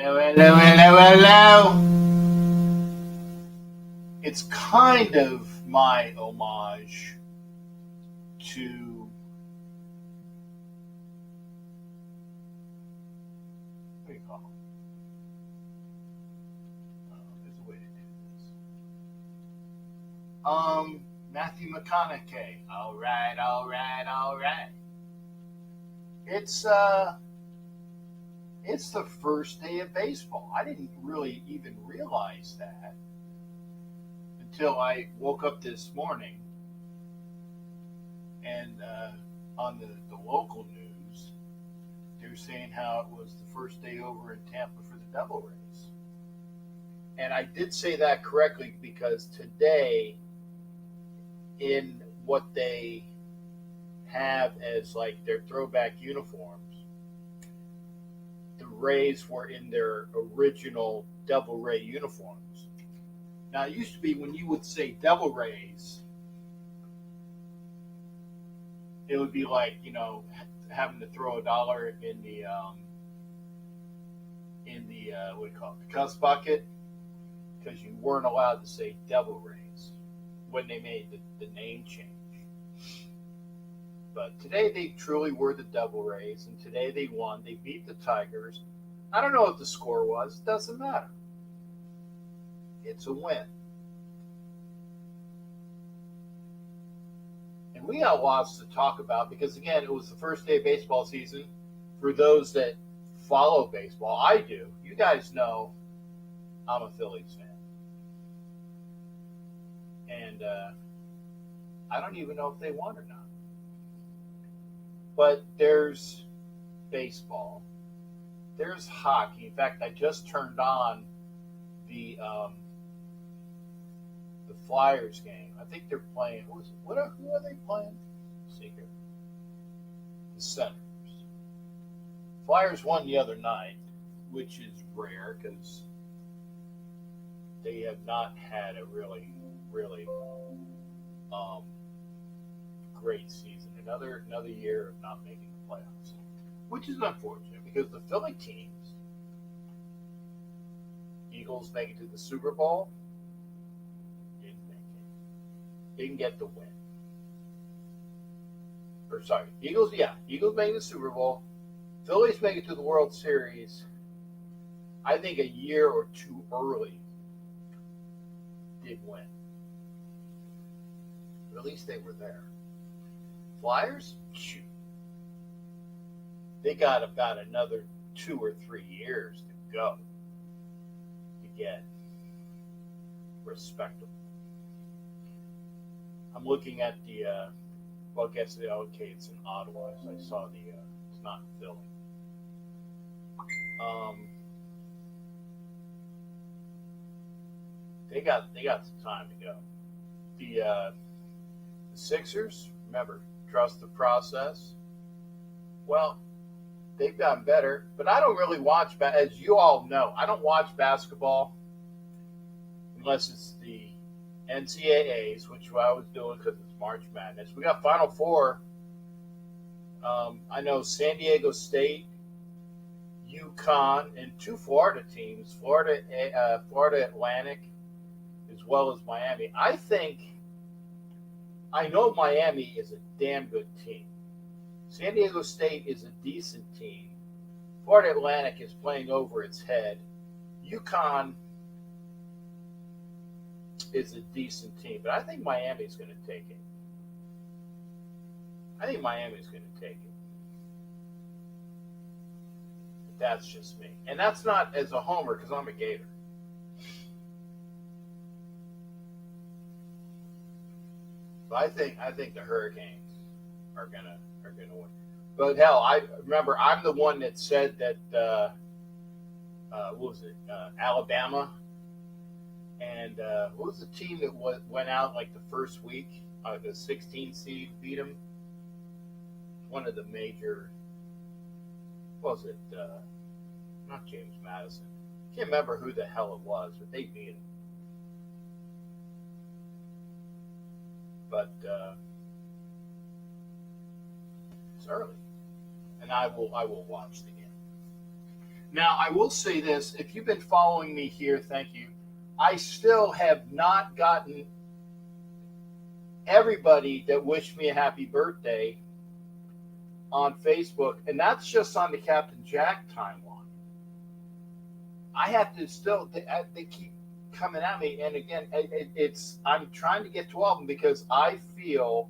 Hello. It's kind of my homage to what do you call it? There's a way to do this. Matthew McConaughey. All right, all right, all right. It's uh, it's the first day of baseball. I didn't really even realize that until I woke up this morning and on the local news, they were saying how it was the first day over in Tampa for the Devil Rays. And I did say that correctly because today, in what they have as like their throwback uniforms, the Rays were in their original Devil Ray uniforms. Now, it used to be when you would say Devil Rays, it would be like, having to throw a dollar in the what do you call it, the cuss bucket, because you weren't allowed to say Devil Rays when they made the name change. But today they truly were the Devil Rays, and today they won. They beat the Tigers. I don't know what the score was. It doesn't matter. It's a win. And we got lots to talk about because, again, it was the first day of baseball season. For those that follow baseball, I do. You guys know I'm a Phillies fan. And I don't even know if they won or not. But there's baseball. There's hockey. In fact, I just turned on the Flyers game. I think they're playing. Who are they playing? Secret. The Senators. Flyers won the other night, which is rare because they have not had a really great season. Another year of not making the playoffs, which is unfortunate because the Philly teams, Eagles make it to the Super Bowl, didn't make it. Didn't get the win. Or sorry, Eagles make the Super Bowl. Phillies make it to the World Series, I think a year or two early, did win. But at least they were there. Flyers, shoot. They got about another 2 or 3 years to go to get respectable. I'm looking at the, I guess, okay, it's in Ottawa. So I saw it's not in Philly. They got some time to go. The Sixers, remember, trust the process. Well, they've gotten better, but I don't really watch, as you all know, I don't watch basketball unless it's the NCAAs, which I was doing because it's March Madness. We got Final Four. I know San Diego State, UConn, and 2 Florida teams, Florida Atlantic, as well as Miami. I know Miami is a damn good team. San Diego State is a decent team. Florida Atlantic is playing over its head. UConn is a decent team, but I think Miami's going to take it. But that's just me. And that's not as a homer because I'm a Gator. But I think the Hurricanes are gonna win. But hell, I remember I'm the one that said that what was it? Alabama, and what was the team that went out like the first week? The 16 seed beat them. One of the major. What was it? Not James Madison. Can't remember who the hell it was, but they beat him. But it's early, and I will watch the game. Now, I will say this. If you've been following me here, thank you. I still have not gotten everybody that wished me a happy birthday on Facebook, and that's just on the Captain Jack timeline. I have to still, they keep coming at me, and again, I'm trying to get to all of them because I feel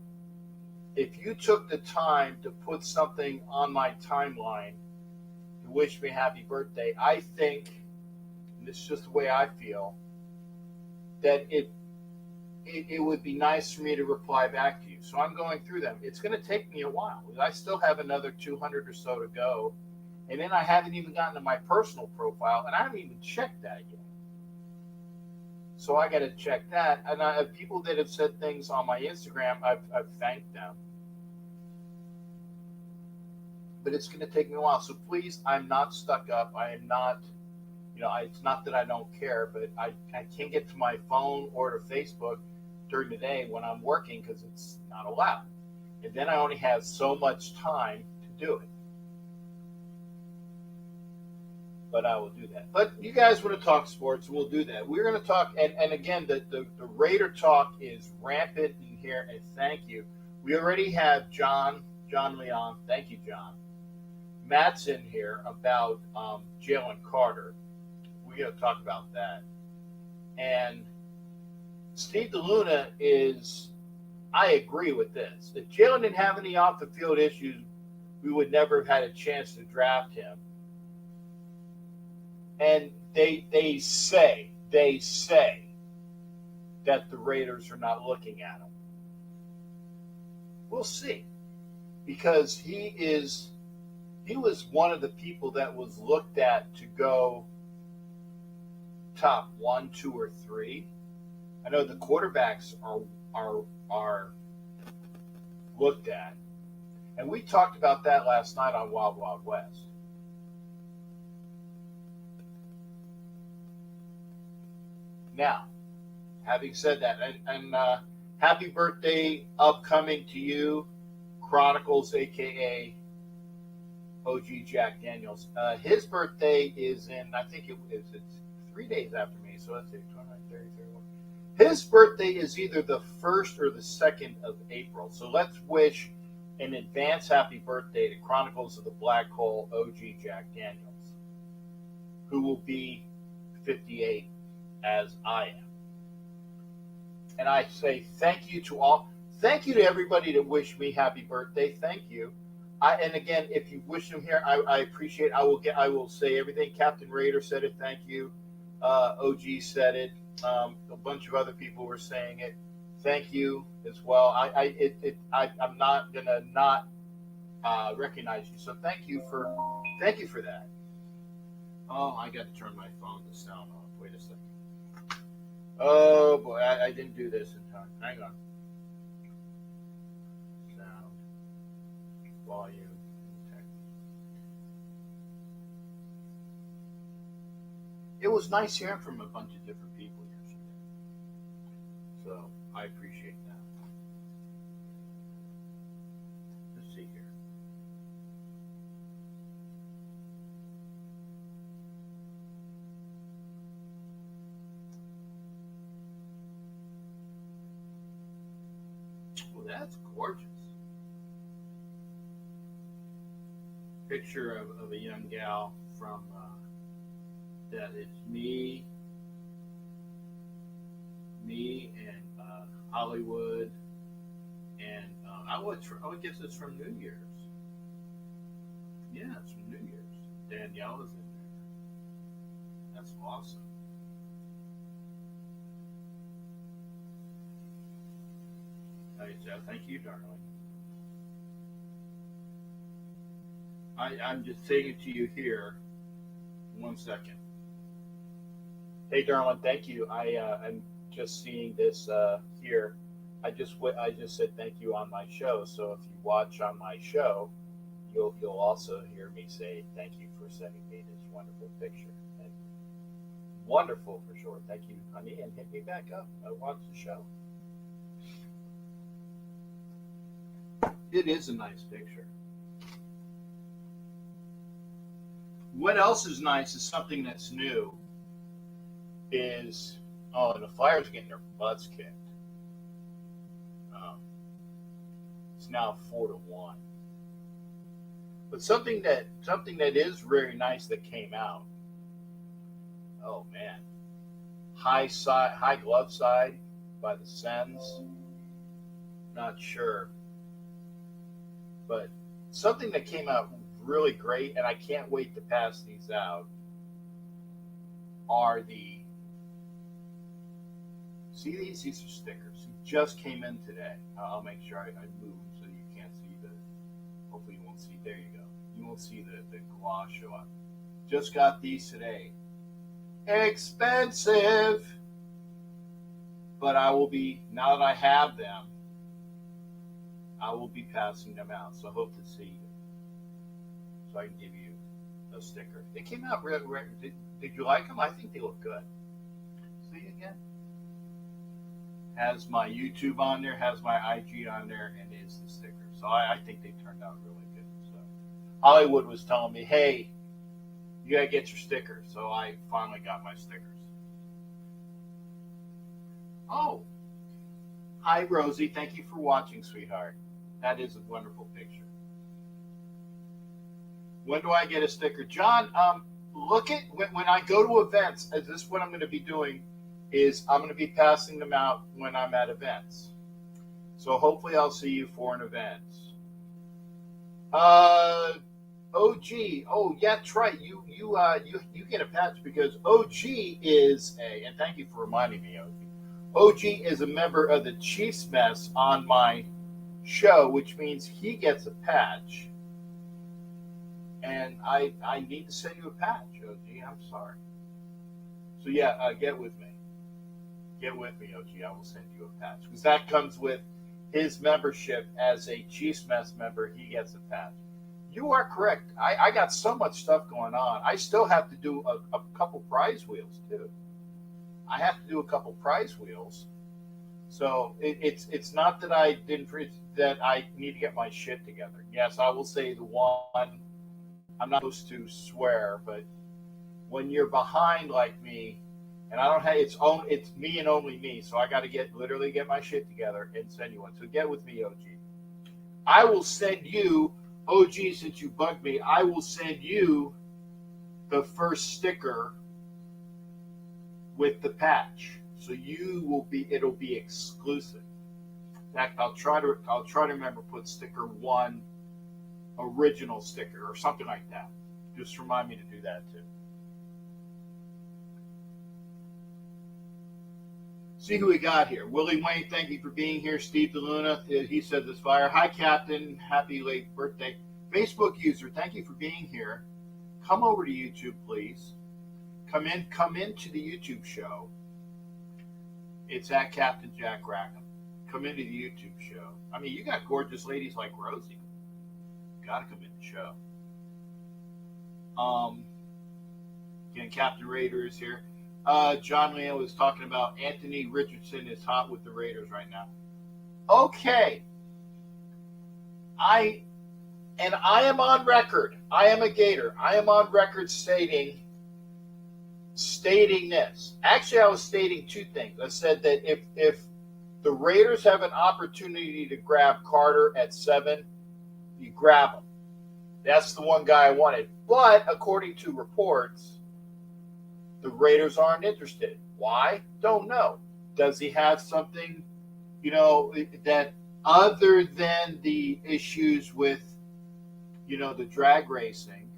if you took the time to put something on my timeline to wish me happy birthday, I think, and this is just the way I feel, that it would be nice for me to reply back to you. So I'm going through them. It's going to take me a while. I still have another 200 or so to go. And then I haven't even gotten to my personal profile, and I haven't even checked that yet. So I got to check that. And I have people that have said things on my Instagram. I've thanked them. But it's going to take me a while. So please, I'm not stuck up. I am not, it's not that I don't care, but I can't get to my phone or to Facebook during the day when I'm working because it's not allowed. And then I only have so much time to do it. But I will do that. But you guys want to talk sports, we'll do that. We're going to talk, and again, the Raider talk is rampant in here, and thank you. We already have John Leon. Thank you, John. Matt's in here about Jalen Carter. We're going to talk about that. And Steve DeLuna I agree with this. If Jalen didn't have any off-the-field issues, we would never have had a chance to draft him. And they say that the Raiders are not looking at him. We'll see. Because he was one of the people that was looked at to go top 1, 2, or 3. I know the quarterbacks are looked at. And we talked about that last night on Wild Wild West. Now, having said that, and happy birthday upcoming to you, Chronicles, a.k.a. OG Jack Daniels. His birthday is it's 3 days after me, so let's see, 29, 30, 31. His birthday is either the 1st or the 2nd of April, so let's wish an advance happy birthday to Chronicles of the Black Hole, OG Jack Daniels, who will be 58 as I am. And I say thank you to all. Thank you to everybody that wished me happy birthday. Thank you. And again, if you wish them here, I appreciate. I will say everything. Captain Raider said it. Thank you. OG said it. A bunch of other people were saying it. Thank you as well. I'm not gonna not recognize you. So thank you for that. Oh, I got to turn my phone to sound off. Wait a second. Oh boy, I didn't do this in time. Hang on. Sound, volume, text. It was nice hearing from a bunch of different people yesterday. So I appreciate that. Let's see here. That's gorgeous. Picture of a young gal from that it's me and Hollywood, and I would guess it's from New Year's. Yeah, it's from New Year's. Danielle is in there. That's awesome. Thank you, darling. I'm just saying it to you here. 1 second. Hey, darling, thank you. I'm just seeing this here. I just said thank you on my show. So if you watch on my show, you'll also hear me say thank you for sending me this wonderful picture. And wonderful for sure. Thank you, honey, and hit me back up. I watched the show. It is a nice picture. What else is nice is something that's new is, and the Flyers are getting their butts kicked. Um, it's now 4-1. But something that is very nice that came out. Oh man, high glove side by the Sens. Not sure, but something that came out really great, and I can't wait to pass these out. Are the see these? These are stickers. He just came in today. I'll make sure I move them so you can't see the. Hopefully you won't see. There you go. You won't see the gloss show up. Just got these today. Expensive, but I will be, now that I have them, I will be passing them out. So I hope to see you, so I can give you a sticker. They came out real. Did you like them? I think they look good. See again. Has my YouTube on there, has my IG on there, and is the sticker. So I think they turned out really good. So Hollywood was telling me, hey, you gotta get your stickers. So I finally got my stickers. Oh, hi Rosie. Thank you for watching, sweetheart. That is a wonderful picture. When do I get a sticker, John? Look at when I go to events. This is what I'm going to be doing. Is I'm going to be passing them out when I'm at events. So hopefully I'll see you for an event. OG. Oh yeah, that's right. You get a patch because OG is and thank you for reminding me, OG. OG is a member of the Chiefs Mess on my show, which means he gets a patch. And I need to send you a patch, OG. I'm sorry. So yeah, get with me. Get with me, OG. I will send you a patch because that comes with his membership as a Chiefs Mess member. He gets a patch. You are correct. I got so much stuff going on. I still have to do a couple prize wheels too. I have to do a couple prize wheels. So it's not that I didn't that I need to get my shit together. Yes, I will say the one. I'm not supposed to swear, but when you're behind like me, and I don't have it's me and only me, so I got to literally get my shit together and send you one. So get with me, OG. I will send you, OG, since you bugged me. I will send you the first sticker with the patch, so it'll be exclusive. In fact, I'll try to remember put sticker 1, original sticker or something like that. Just remind me to do that too. See who we got here. Willie Wayne, thank you for being here. Steve DeLuna, he said this fire. Hi, Captain. Happy late birthday. Facebook user, thank you for being here. Come over to YouTube, please. Come into the YouTube show. It's at Captain Jack Rackham. Come into the YouTube show. I mean, you got gorgeous ladies like Rosie. Got to come in the show. Again, Captain Raider is here. John Leon was talking about Anthony Richardson is hot with the Raiders right now. Okay. I am on record. I am a Gator. I am on record stating this. Actually, I was stating two things. I said that if the Raiders have an opportunity to grab Carter at 7, you grab him. That's the one guy I wanted. But according to reports, the Raiders aren't interested. Why? Don't know. Does he have something, that other than the issues with, the drag racing?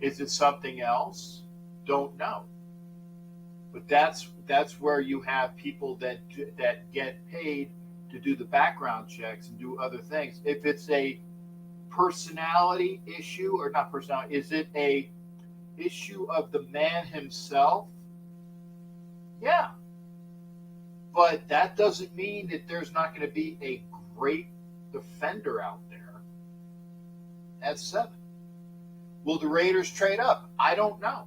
Is it something else? Don't know. But that's where you have people that get paid to do the background checks and do other things. If it's a personality issue or not personality, is it a issue of the man himself? Yeah. But that doesn't mean that there's not going to be a great defender out there at 7. Will the Raiders trade up? I don't know.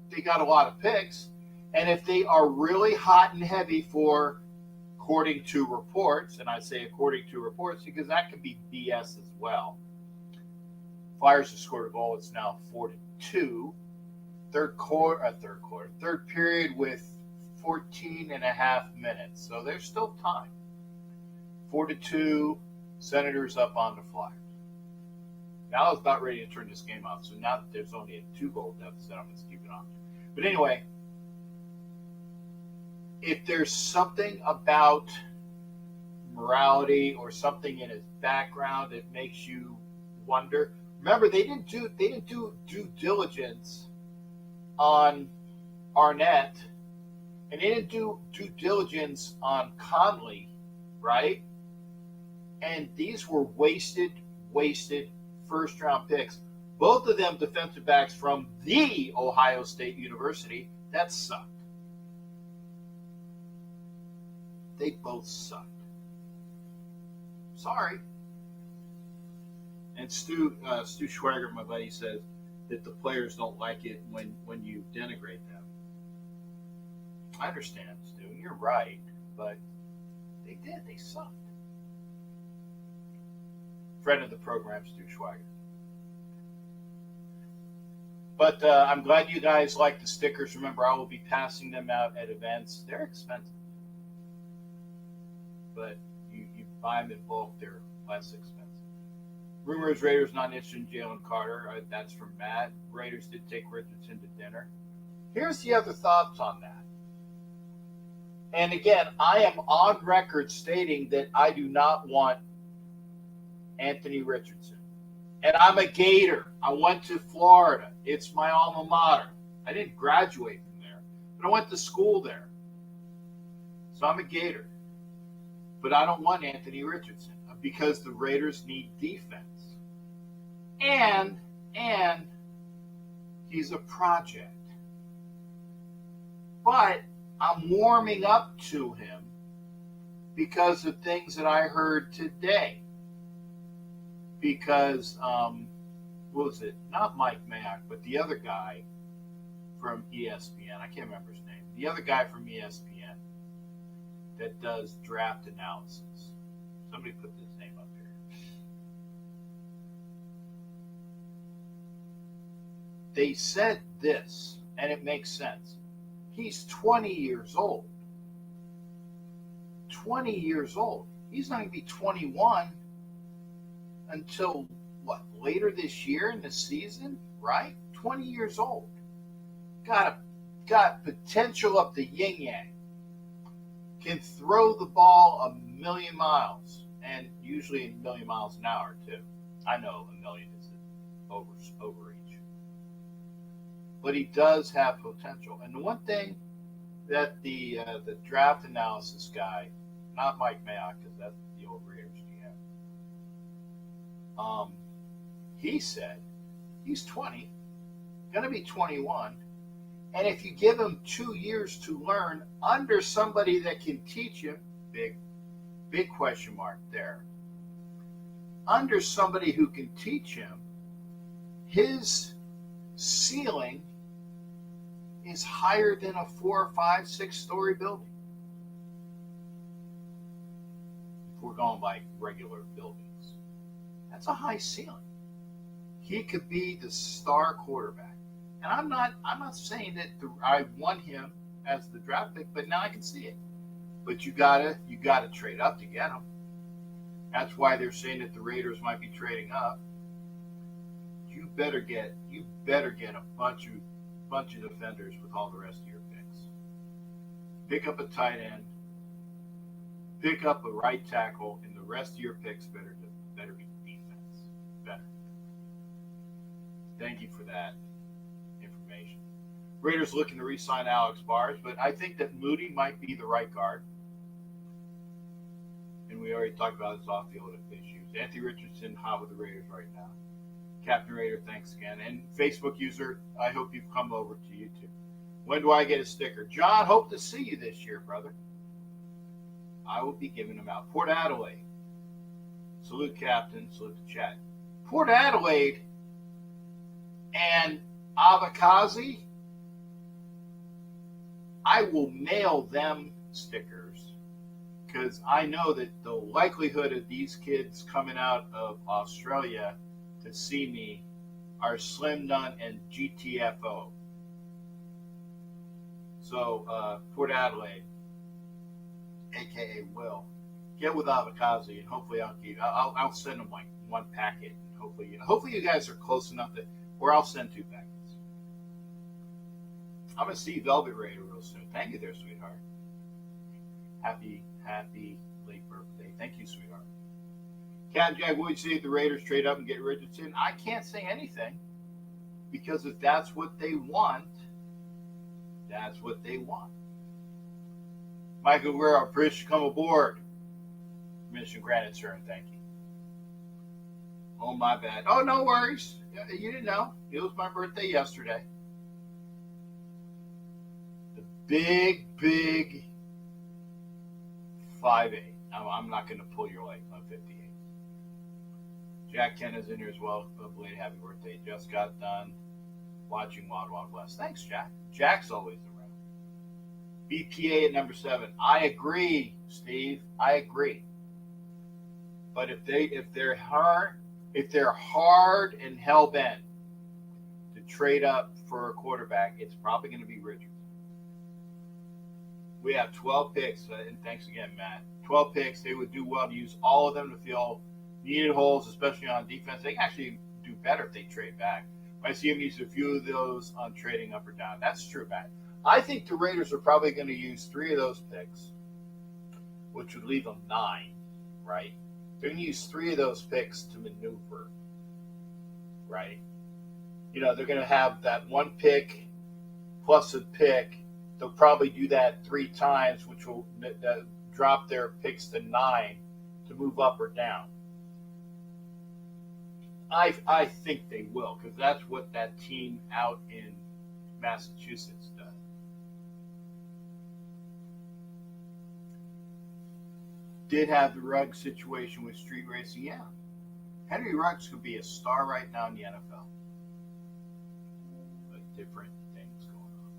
They got a lot of picks. And if they are really hot and heavy for, according to reports, and I say according to reports because that could be BS as well. Flyers have scored a goal. It's now 42, third period with 14 and a half minutes. So there's still time. 4-2, Senators up on the Flyers. Now I was about ready to turn this game off. So now that there's only a 2-goal deficit, I'm going to keep it on. But anyway, if there's something about morality or something in his background that makes you wonder, remember they didn't do due diligence on Arnett, and they didn't do due diligence on Conley, right? And these were wasted first-round picks. Both of them defensive backs from the Ohio State University. That sucked. They both sucked. Sorry. And Stu Schwager, my buddy, says that the players don't like it when you denigrate them. I understand, Stu. You're right, but they did. They sucked. Friend of the program, Stu Schwager. But I'm glad you guys like the stickers. Remember, I will be passing them out at events. They're expensive. But you buy them in bulk, they're less expensive. Rumors Raiders not interested in Jalen Carter. That's from Matt. Raiders did take Richardson to dinner. Here's the other thoughts on that. And again, I am on record stating that I do not want Anthony Richardson. And I'm a Gator. I went to Florida. It's my alma mater. I didn't graduate from there, but I went to school there. So I'm a Gator. But I don't want Anthony Richardson because the Raiders need defense. And he's a project. But I'm warming up to him because of things that I heard today. Because, what was it? Not Mike Mack, but the other guy from ESPN. I can't remember his name. The other guy from ESPN that does draft analysis. Somebody put his name up here. They said this, and it makes sense. He's 20 years old. 20 years old. He's not going to be 21 until, what, later this year in the season, right? 20 years old. Got potential up the yin-yang. Can throw the ball a million miles, and usually a million miles an hour, too. I know a million is overreach. But he does have potential. And the one thing that the draft analysis guy, not Mike Mayock, because that's the old Raiders GM, he said he's 20, going to be 21, and if you give him 2 years to learn under somebody that can teach him, big question mark there, under somebody who can teach him, his ceiling is higher than a 4, 5, 6-story building. If we're going by regular buildings, that's a high ceiling. He could be the star quarterback. And I'm not saying that I want him as the draft pick, but now I can see it. But you gotta trade up to get him. That's why they're saying that the Raiders might be trading up. You better get a bunch of defenders with all the rest of your picks. Pick up a tight end, pick up a right tackle, and the rest of your picks better be defense. Better. Thank you for that information. Raiders looking to re-sign Alex Bars, but I think that Moody might be the right guard. And we already talked about his off-field issues. Anthony Richardson hot with the Raiders right now. Captain Raider, thanks again. And Facebook user, I hope you've come over to YouTube. When do I get a sticker? John, hope to see you this year, brother. I will be giving them out. Port Adelaide. Salute, Captain. Salute the chat. Port Adelaide and Abakazi, I will mail them stickers because I know that the likelihood of these kids coming out of Australia to see me are Slim None and GTFO. So Port Adelaide, aka Will, get with Avikazi, and hopefully I'll send them like one packet, and hopefully you guys are close enough that, or I'll send 2 packets. I'm gonna see Velvet Raider real soon. Thank you, there, sweetheart. Happy late birthday. Thank you, sweetheart. Cat Jack, would you say if the Raiders trade up and get Richardson? I can't say anything, because if that's what they want, that's what they want. Michael Guerrero, Prish, come aboard. Mission granted, sir, and thank you. Oh, my bad. Oh, no worries. You didn't know. It was my birthday yesterday. The big 5'8". I'm not going to pull your leg. I'm 58. Jack Ken is in here as well. Belated happy birthday. Just got done watching Wild Wild West. Thanks, Jack. Jack's always around. BPA at number 7. I agree, Steve. I agree. But if they're hard and hell bent to trade up for a quarterback, it's probably going to be Richards. We have 12 picks, and thanks again, Matt. 12 picks. They would do well to use all of them to fill needed holes, especially on defense. They can actually do better if they trade back. I see them use a few of those on trading up or down. That's true, Matt. I think the Raiders are probably going to use 3 of those picks, which would leave them 9, right? They're going to use 3 of those picks to maneuver, right? You know, they're going to have that 1 pick plus a pick. They'll probably do that 3 times, which will drop their picks to 9 to move up or down. I think they will, because that's what that team out in Massachusetts does. Did have the Ruggs situation with street racing, yeah. Henry Ruggs could be a star right now in the NFL. But different things going on.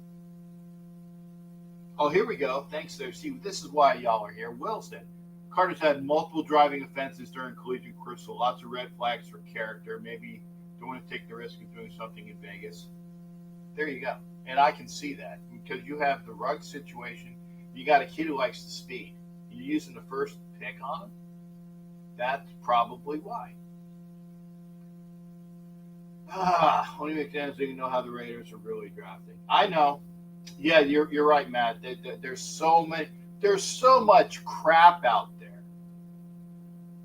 Oh, here we go. Thanks there. See, this is why y'all are here. Will said, Carter's had multiple driving offenses during collegiate career, lots of red flags for character. Maybe don't want to take the risk of doing something in Vegas. There you go. And I can see that, because you have the Ruggs situation. You got a kid who likes the speed. You're using the first pick on him. That's probably why. Only McDaniels didn't know how the Raiders are really drafting. I know. Yeah, you're right, Matt. There's so much crap out there.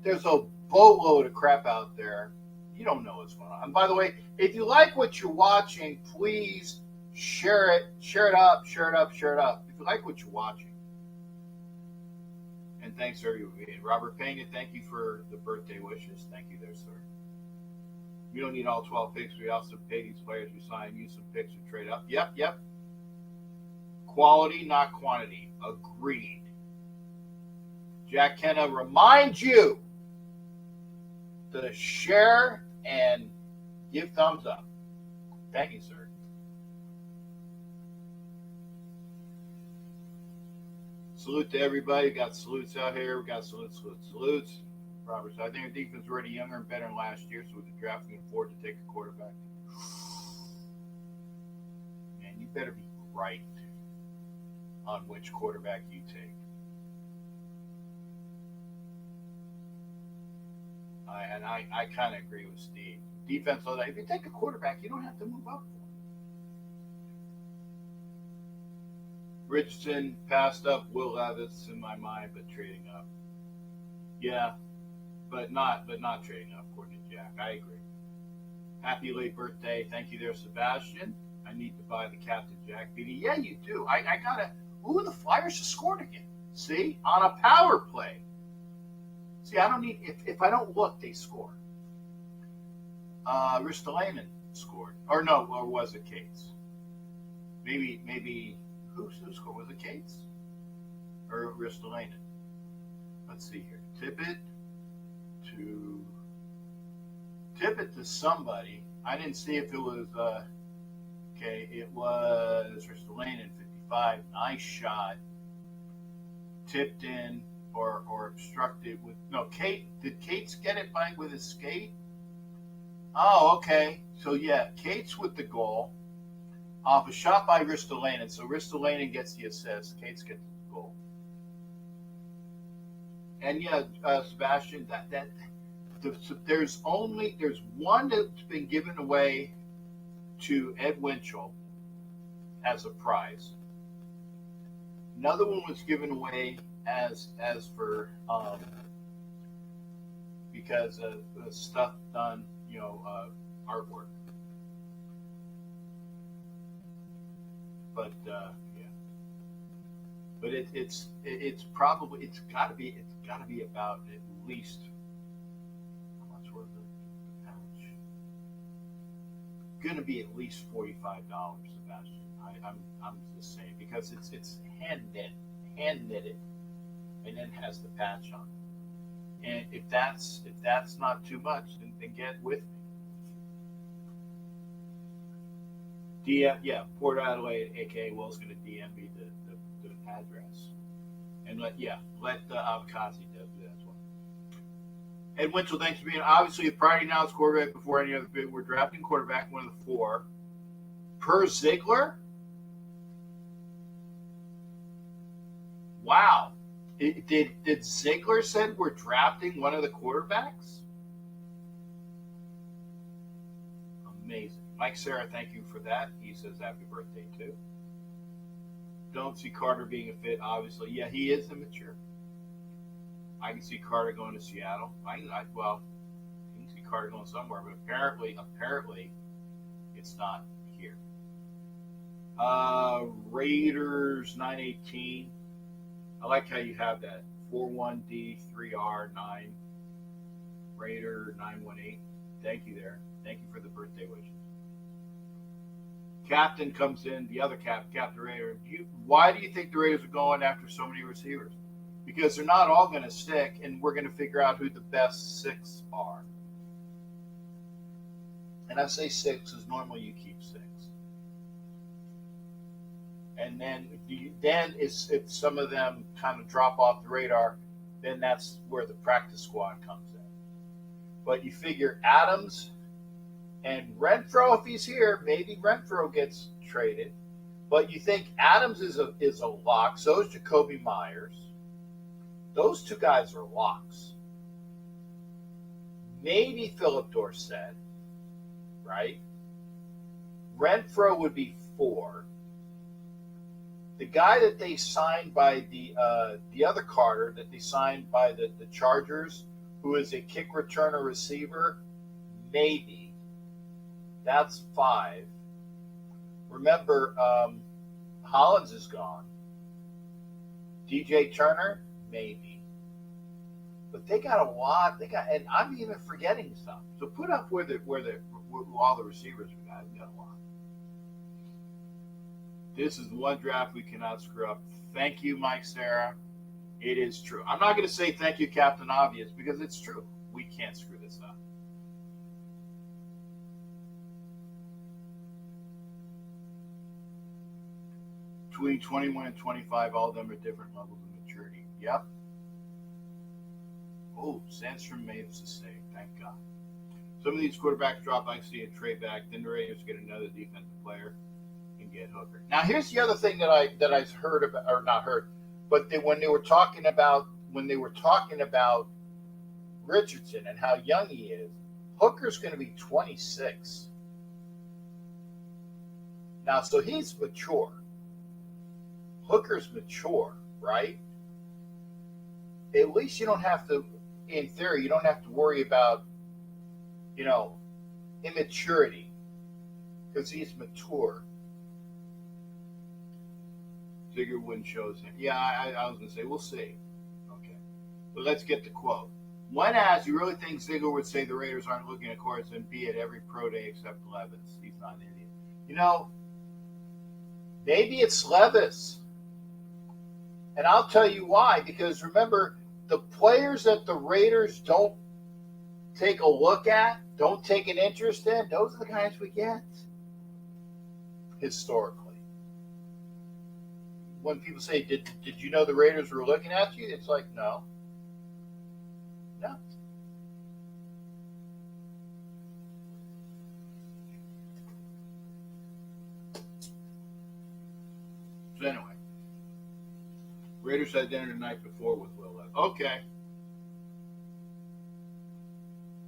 There's a boatload of crap out there. You don't know what's going on. And by the way, if you like what you're watching, please share it up. If you like what you're watching. And thanks, sir. Robert Pena, thank you for the birthday wishes. Thank you there, sir. We don't need all 12 picks. We also pay these players we sign, use some picks to trade up. Yep. Quality, not quantity. Agreed. Jack Kenna reminds you to share and give thumbs up. Thank you, sir. Salute to everybody. We got salutes out here. We got salutes. Robert, I think our defense is already younger and better than last year, so with the draft, we can afford to take a quarterback. Man, you better be right on which quarterback you take. I kind of agree with Steve. Defense, if you take a quarterback, you don't have to move up for him. Richardson passed up Will Levis in my mind, but trading up. Yeah, but not trading up, according to Jack. I agree. Happy late birthday. Thank you there, Sebastian. I need to buy the Captain Jack beanie. Yeah, you do. I gotta. Ooh, the Flyers just scored again. See? On a power play. See, I don't need. If I don't look, they score. Ristolainen scored. Or was it Cates? Maybe who scored? Was it Cates? Or Ristolainen? Let's see here. Tip it to somebody. I didn't see if it was it was Ristolainen 55. Nice shot. Tipped in or obstructed with Kate. Did Cates get it with his skate? Oh, okay. So yeah, Cates with the goal off a shot by Ristolainen. So Ristolainen gets the assist. Cates gets the goal. And yeah, Sebastian, there's one that's been given away to Ed Winchell as a prize. Another one was given away as for because of stuff done, artwork. But yeah, but it's probably it's got to be about at least how much was the pouch? Going to be at least $45, Sebastian. I'm just saying because it's hand knitted, and then has the patch on. And if that's not too much, then get with me. DM, yeah, Port Adelaide, aka Will's going to DM me the address, and let the Abkhazia do that as well. Ed Winchell, thanks for being. Obviously, the priority now is quarterback before any other bid. We're drafting quarterback, one of the four. Per Ziegler. Wow. Did Ziegler said we're drafting one of the quarterbacks? Amazing. Mike Sarah, thank you for that. He says happy birthday too. Don't see Carter being a fit, obviously. Yeah, he is immature. I can see Carter going to Seattle. I can see Carter going somewhere, but apparently it's not here. Raiders 918. I like how you have that 41D3R9 Raider 918. Thank you there. Thank you for the birthday wishes. Captain comes in, the other Captain Raider. Why do you think the Raiders are going after so many receivers? Because they're not all going to stick, and we're going to figure out who the best 6 are. And I say 6 because normally you keep 6. And then if some of them kind of drop off the radar, then that's where the practice squad comes in. But you figure Adams and Renfro, if he's here, maybe Renfro gets traded. But you think Adams is a lock. So is Jacoby Myers. Those two guys are locks. Maybe Philip Dorsett, right? Renfro would be 4. The guy that they signed by the other Carter that they signed by the Chargers, who is a kick returner receiver, maybe. That's 5. Remember, Hollins is gone. DJ Turner, maybe. But they got a lot. And I'm even forgetting stuff. So put up where all the receivers we got. We got a lot. This is the one draft we cannot screw up. Thank you, Mike Sarah. It is true. I'm not going to say thank you, Captain Obvious, because it's true. We can't screw this up. Between 21 and 25, all of them are different levels of maturity. Yep. Oh, Sandstrom made us a save. Thank God. Some of these quarterbacks drop, I see a trade back. Then the Raiders get another defensive player. Get Hooker. Now here's the other thing that I heard about, or not heard, but when they were talking about Richardson and how young he is, Hooker's going to be 26. Now, so he's mature. Hooker's mature, right? At least you don't have to, in theory, you don't have to worry about, immaturity because he's mature. Ziegler wouldn't shows him. Yeah, I was going to say, we'll see. Okay. But let's get the quote. One asks, you really think Ziegler would say the Raiders aren't looking at course and be at every pro day except Levis? He's not an idiot. Maybe it's Levis. And I'll tell you why. Because remember, the players that the Raiders don't take a look at, don't take an interest in, those are the guys we get. Historically. When people say, did you know the Raiders were looking at you? It's like, no. So anyway, Raiders had dinner the night before with Will Levis. Okay.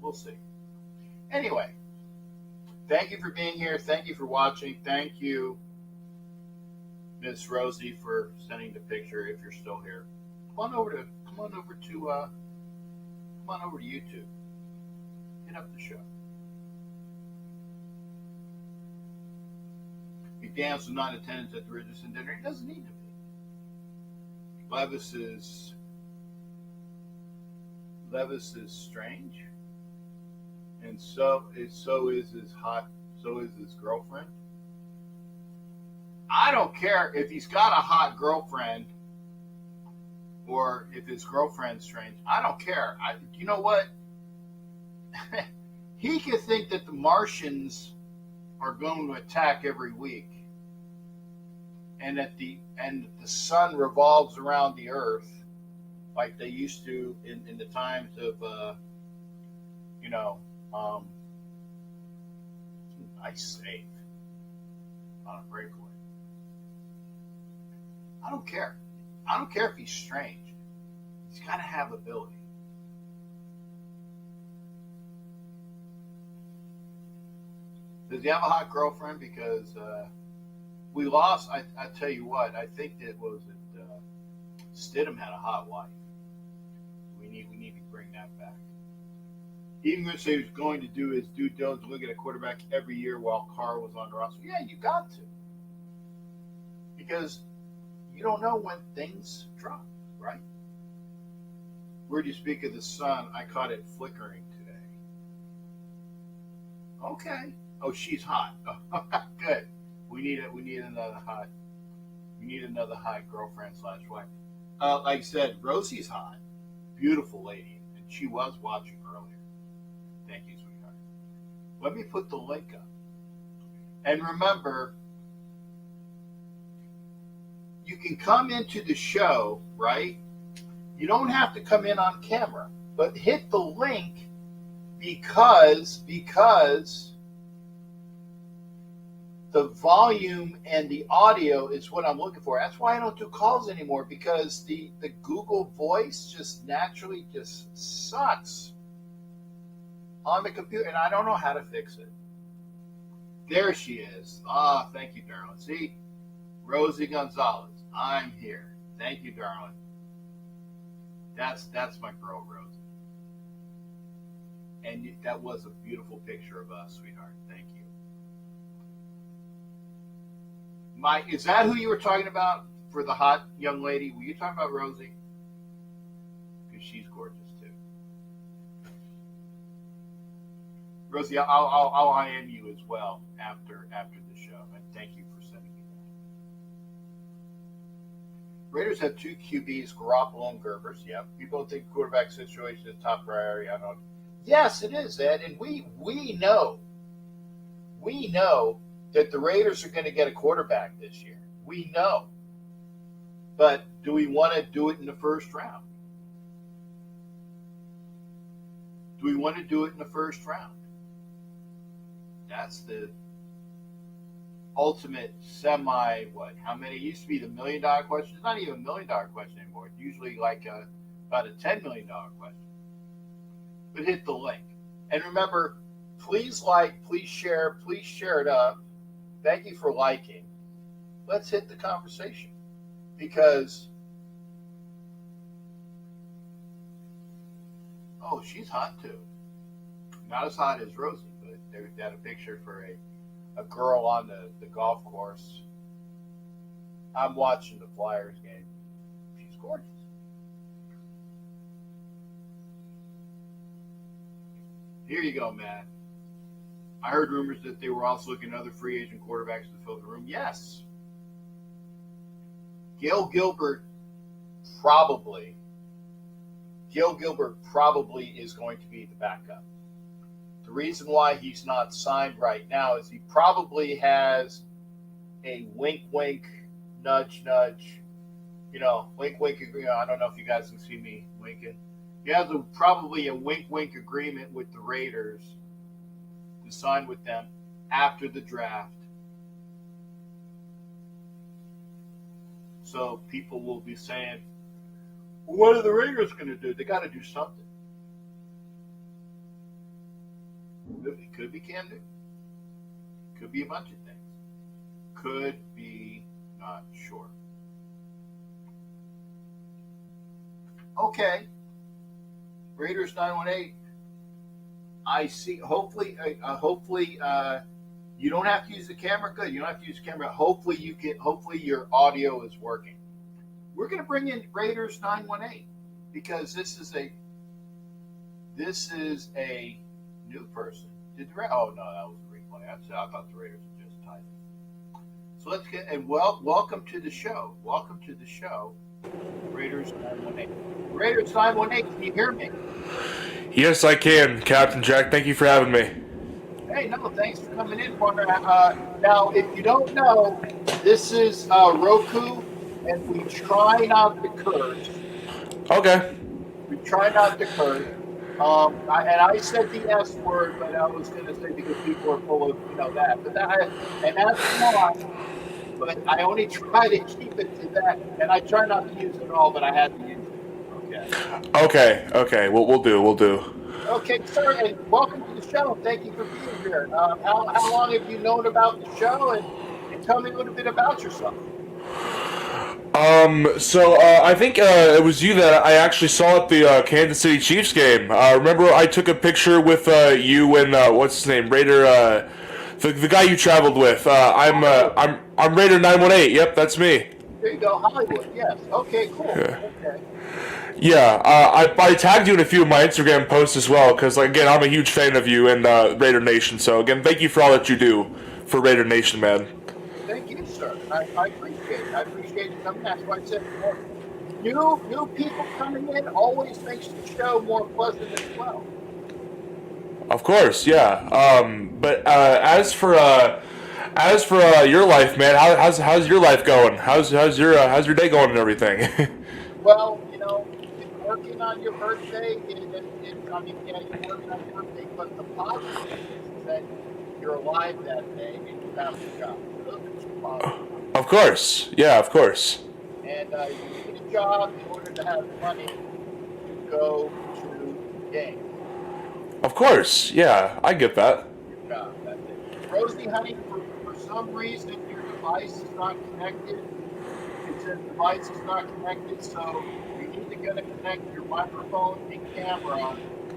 We'll see. Anyway, thank you for being here. Thank you for watching. Thank you, Miss Rosie, for sending the picture. If you're still here, come on over to YouTube. Hit up the show. McDaniels was not in attendance at the Richardson dinner. He doesn't need to be. Levis is strange, and so is his girlfriend. I don't care if he's got a hot girlfriend or if his girlfriend's strange. I don't care. You know what? He could think that the Martians are going to attack every week, and that the sun revolves around the Earth like they used to in the times of ice safe on a breakaway. I don't care. I don't care if he's strange. He's got to have ability. Does he have a hot girlfriend? Because we lost. I tell you what. I think that Stidham had a hot wife. We need to bring that back. Even going to say he was going to do his due diligence, look at a quarterback every year while Carr was on the roster. Yeah, you got to, because you don't know when things drop, right? Where do you speak of the sun? I caught it flickering today. Okay. Oh, she's hot. Good. We need another hot girlfriend/wife. Like I said, Rosie's hot, beautiful lady, and she was watching earlier. Thank you, sweetheart. Let me put the link up. And remember, you can come into the show, right? You don't have to come in on camera, but hit the link because the volume and the audio is what I'm looking for. That's why I don't do calls anymore, because the Google Voice just naturally just sucks on the computer, and I don't know how to fix it. There she is. Ah, thank you, darling. See, Rosie Gonzalez. I'm here. Thank you, darling. That's my girl, Rosie. And that was a beautiful picture of us, sweetheart. Thank you. Mike, is that who you were talking about for the hot young lady? Were you talking about Rosie? Because she's gorgeous too. Rosie, I'll IM you as well after the show, and thank you for sending me that. Raiders have two QBs, Garoppolo and Gerbers. Yeah, people think quarterback situation is top priority. I don't. Yes, it is, Ed, and we know that the Raiders are going to get a quarterback this year. We know. But do we want to do it in the first round? Do we want to do it in the first round? That's the ultimate how many? It used to be the $1 million question. It's not even a $1 million question anymore. It's usually like about a $10 million question. But hit the link. And remember, please like, please share it up. Thank you for liking. Let's hit the conversation, because she's hot too. Not as hot as Rosie, but they got a picture for a girl on the golf course. I'm watching the Flyers game. She's gorgeous. Here you go, Matt. I heard rumors that they were also looking at other free agent quarterbacks to fill the room. Yes. Gail Gilbert probably is going to be the backup. The reason why he's not signed right now is he probably has a wink, nudge, wink, agreement. I don't know if you guys can see me winking. He has probably a wink agreement with the Raiders to sign with them after the draft. so people will be saying, well, what are the Raiders going to do? They got to do something. It could be Cam Newton. Could be a bunch of things. Could be, not sure. Okay. Raiders 918. I see. Hopefully, you don't have to use the camera. Good. You don't have to use the camera. Hopefully you can. Hopefully your audio is working. We're going to bring in Raiders 918 because this is a new person. Oh no, that was a replay. I thought the Raiders were just tight. So let's get and welcome to the show. Welcome to the show, Raiders 918. Raiders 918. Can you hear me? Yes, I can, Captain Jack. Thank you for having me. Hey, no, thanks for coming in, partner. Now, if you don't know, this is Roku, and we try not to curse. Okay. We try not to curse. I said the S word, but I was going to say because people are full of that. But that's not. But I only try to keep it to that, and I try not to use it at all, but I had to use it. Okay. We'll do. Okay, sir, and welcome to the show. Thank you for being here. How long have you known about the show, and tell me a little bit about yourself. I think it was you that I actually saw at the Kansas City Chiefs game. Remember I took a picture with you and what's his name, Raider, the guy you traveled with. I'm Raider 918. Yep, that's me. There you go, Hollywood. Yes. Okay, cool. Yeah. Okay. Yeah, I tagged you in a few of my Instagram posts as well because, again, I'm a huge fan of you and Raider Nation. So, again, thank you for all that you do for Raider Nation, man. Thank you, sir. I appreciate it. I appreciate you coming. That's why I said more. New people coming in always makes the show more pleasant as well. Of course, yeah. But as for your life, man, how's your life going? How's your day going and everything? Well, working on your birthday, you're working on your birthday, but the positive is that you're alive that day and you found a job. Those are two positives. Of course. Yeah, of course. And you need a job in order to have money to go to games. Of course. Yeah, I get that. Good job. That's it. Rosie, honey, for some reason your device is not connected. It says device is not connected, so you need to get to connect your microphone and camera,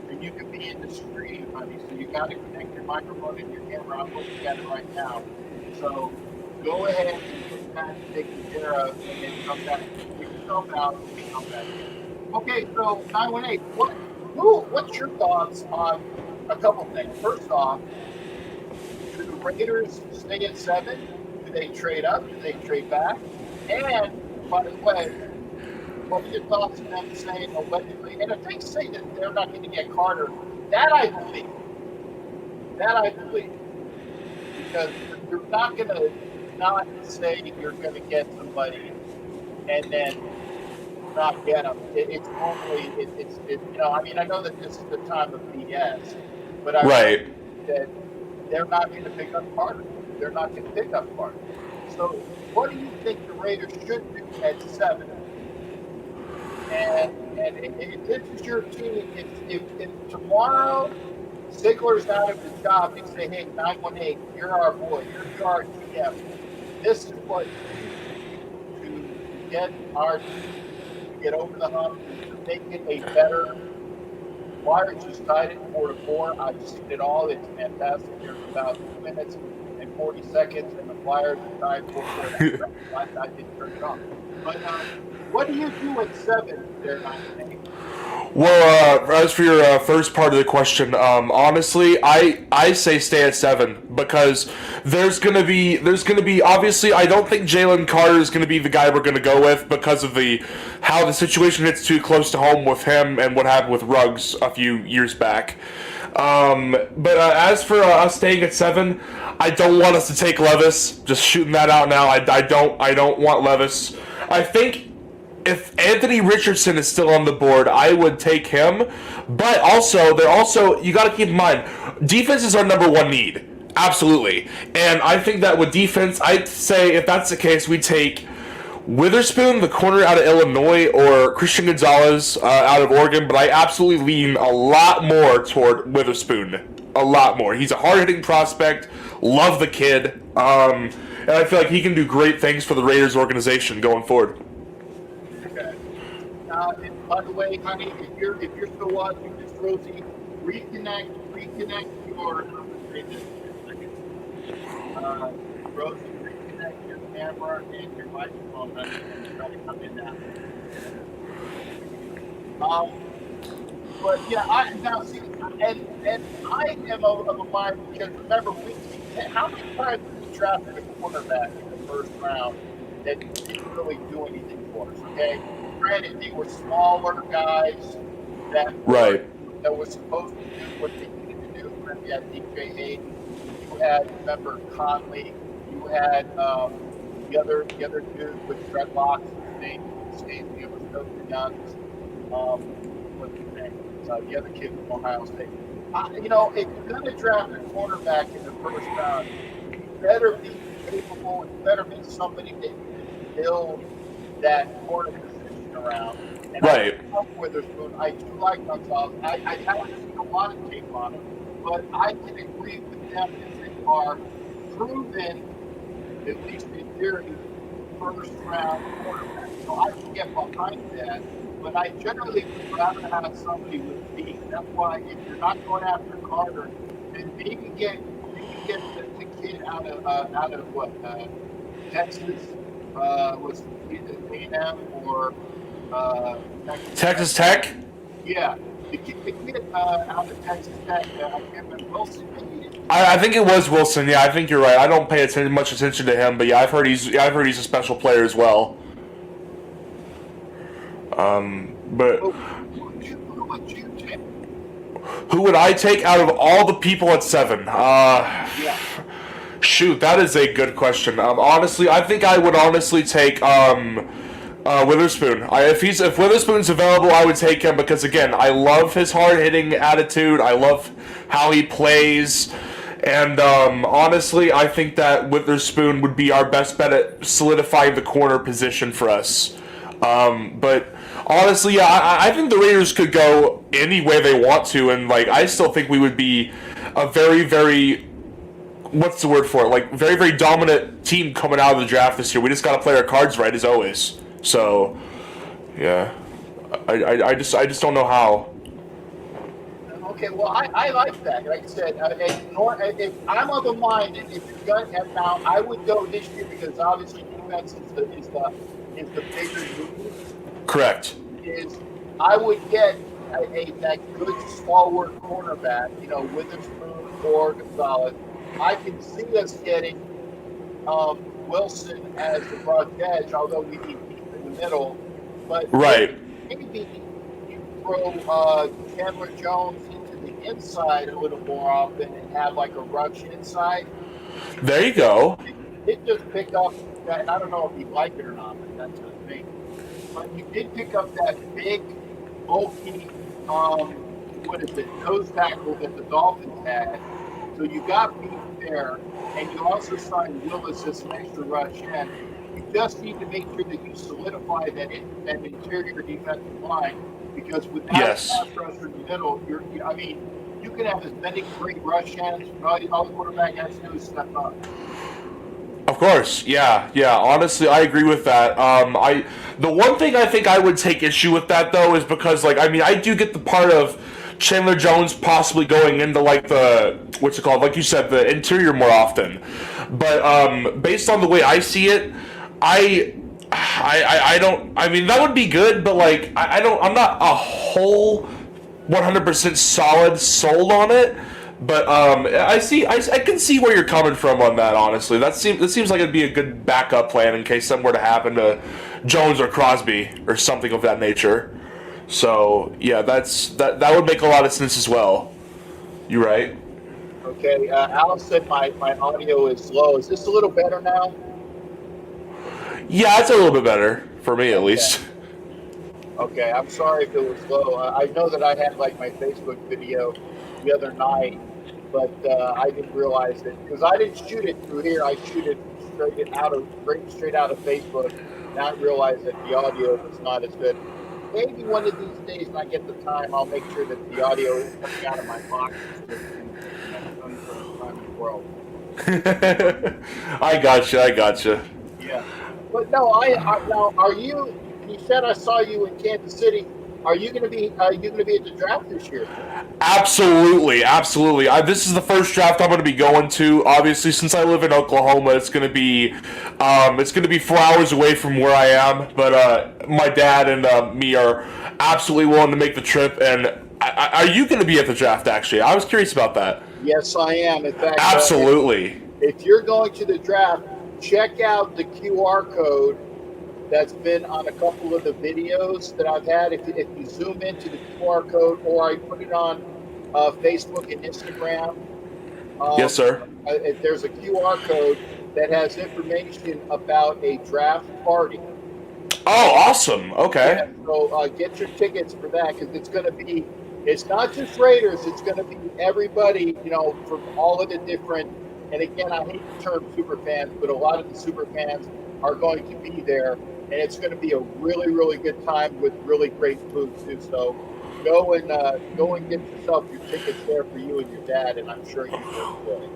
and you can be in the stream, honey. So you got to connect your microphone and your camera. I'm looking at it right now. So go ahead and get that taken care of, and then come back. Take yourself out and come back in. Okay, so 918. What's your thoughts on a couple things? First off, do the Raiders stay at 7? Do they trade up? Do they trade back? And, by the way, what are your thoughts on them saying allegedly? And if they say that they're not going to get Carter, that I believe. Because you're not going to not say you're going to get somebody and then not get them. It's normally, I know that this is the time of BS, but I right. know that they're not going to pick up Carter. They're not going to pick up Carter. So what do you think the Raiders should do at 7? And if this is your team, if tomorrow Ziegler's out of his job, they say, hey, 918, you're our boy, you're our GM. This is what you do to get our team to get over the hump, to make it a better. Flyers just tied it 4-4. I've seen it all. It's fantastic. There's about 2 minutes and 40 seconds, and the Flyers are tied 4-4. I didn't turn it on. But what do you do at 7 there, 918? Well, as for your first part of the question, honestly, I say stay at 7 because there's gonna be obviously I don't think Jalen Carter is gonna be the guy we're gonna go with because of how the situation hits too close to home with him and what happened with Ruggs a few years back. But as for us staying at 7, I don't want us to take Levis. Just shooting that out now. I don't want Levis. I think if Anthony Richardson is still on the board, I would take him. But you got to keep in mind, defense is our number one need. Absolutely. And I think that with defense, I'd say if that's the case, we take Witherspoon, the corner out of Illinois, or Christian Gonzalez out of Oregon, but I absolutely lean a lot more toward Witherspoon. A lot more. He's a hard-hitting prospect. Love the kid. And I feel like he can do great things for the Raiders organization going forward. Okay. And by the way, honey, if you're still watching this, Rosie, reconnect your Rosie, reconnect your camera and your microphone, honey, and try to come in now. But yeah, I now see, and I am of a mind because remember, how many times we drafted a quarterback in the first round that didn't really do anything for us? Okay, granted, they were smaller guys that were supposed to do what they needed to do. Remember, you had DJ Hayden, you had remember Conley, you had the other dude with dreadlocks. His name was Coach Young's. What's his name? The other kid from Ohio State. If you're going to draft a quarterback in the first round, you better be capable. You better be somebody that you can build that corner position around. And Right. I love Witherspoon. I do like Gonzalez. I haven't seen a lot of tape on him, but I can agree with them that they are proven, at least in theory, first round quarterback. So I can get behind that. But I generally would rather have somebody with speed. That's why if you're not going after Carter, then maybe get the kid out of what Texas was either A&M or Texas Tech? Yeah, the kid out of Texas Tech. I can't remember Wilson. I think it was Wilson. Yeah, I think you're right. I don't pay much attention to him, but yeah, I've heard he's a special player as well. But who would you take? Who would I take out of all the people at 7? Yeah. Shoot, that is a good question. Honestly, I think I would honestly take Witherspoon. If Witherspoon's available, I would take him because again, I love his hard-hitting attitude. I love how he plays. And honestly, I think that Witherspoon would be our best bet at solidifying the corner position for us. But honestly, yeah, I think the Raiders could go any way they want to, and I still think we would be a very, very, what's the word for it? Very, very dominant team coming out of the draft this year. We just got to play our cards right as always. So, yeah, I just don't know how. Okay, well, I like that. Like I said, if I'm of the mind, and if you're going to now, I would go this year because obviously defense is the bigger move. Correct. I would get that good stalwart cornerback, Witherspoon or Gonzalez. I can see us getting Wilson as the rush edge, although we need deep in the middle. But maybe you throw Chandler Jones into the inside a little more often and have a rush inside. There you go. It just pick up that, and I don't know if you like it or not, but that's the thing. But you did pick up that big, bulky, nose tackle that the Dolphins had. So you got beat there, and you also signed Willis as an extra rush end. You just need to make sure that you solidify that interior defensive line, because without a pass rusher in the middle, you can have as many great rush ends. All the quarterback has to do is step up. Of course, yeah. Honestly, I agree with that. The one thing I think I would take issue with that though is because I do get the part of Chandler Jones possibly going into like you said, the interior more often. But based on the way I see it, I don't. That would be good, but I'm not a whole 100% sold on it. But I can see where you're coming from on that. Honestly, that seems like it'd be a good backup plan in case something were to happen to Jones or Crosby or something of that nature. So yeah, that would make a lot of sense as well. You right? Okay, Alice said my audio is low. Is this a little better now? Yeah, it's a little bit better for me at least. Okay, I'm sorry if it was low. I know that I had my Facebook video the other night, but I didn't realize it because I didn't shoot it through here. I shoot it straight out of Facebook. not realize that the audio was not as good. Maybe one of these days when I get the time, I'll make sure that the audio is coming out of my boxes with only so much time in the world. I gotcha. Yeah. But no, now are you? You said I saw you in Kansas City. Are you going to be? Are you going to be at the draft this year? Absolutely. This is the first draft I'm going to be going to. Obviously, since I live in Oklahoma, it's going to be 4 hours away from where I am. But my dad and me are absolutely willing to make the trip. And are you going to be at the draft? Actually, I was curious about that. Yes, I am. In fact, Absolutely. If you're going to the draft, check out the QR code that's been on a couple of the videos that I've had. If you zoom into the QR code, or I put it on Facebook and Instagram. Yes, sir. There's a QR code that has information about a draft party. Oh, awesome. Okay. Yeah, so get your tickets for that, because it's going to be, it's not just Raiders, it's going to be everybody, from all of the different, and again, I hate the term super fans, but a lot of the super fans are going to be there, and it's going to be a really, really good time with really great food too. So go and get yourself your tickets there for you and your dad, and I'm sure you will enjoy.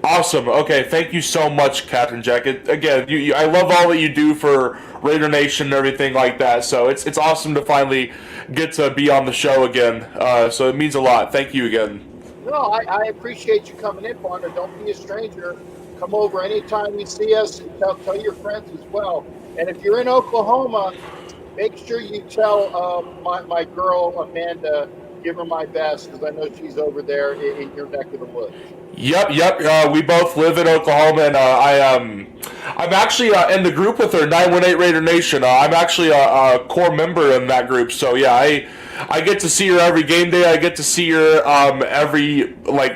Awesome. Okay, thank you so much, Captain Jack. Again, I love all that you do for Raider Nation and everything like that. So it's awesome to finally get to be on the show again. So it means a lot. Thank you again. No, I appreciate you coming in, partner. Don't be a stranger. Come over anytime you see us. And tell your friends as well. And if you're in Oklahoma, make sure you tell my girl Amanda, give her my best, because I know she's over there in your neck of the woods. Yep. We both live in Oklahoma, and I'm actually in the group with her, 918 Raider Nation. I'm actually a core member in that group. So yeah, I get to see her every game day. I get to see her every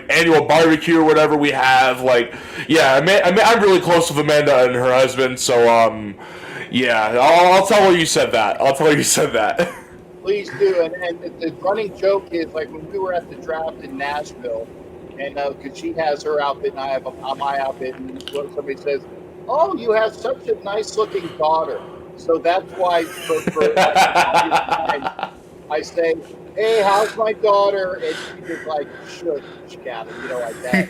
annual barbecue or whatever we have. I'm really close with Amanda and her husband. So yeah, I'll tell her you said that. Please do. And the running joke is, like, when we were at the draft in Nashville, and because she has her outfit and I have my outfit, and somebody says, "Oh, you have such a nice-looking daughter." So that's why for I say, "Hey, how's my daughter?" And she just like, "Shush, Captain," like that.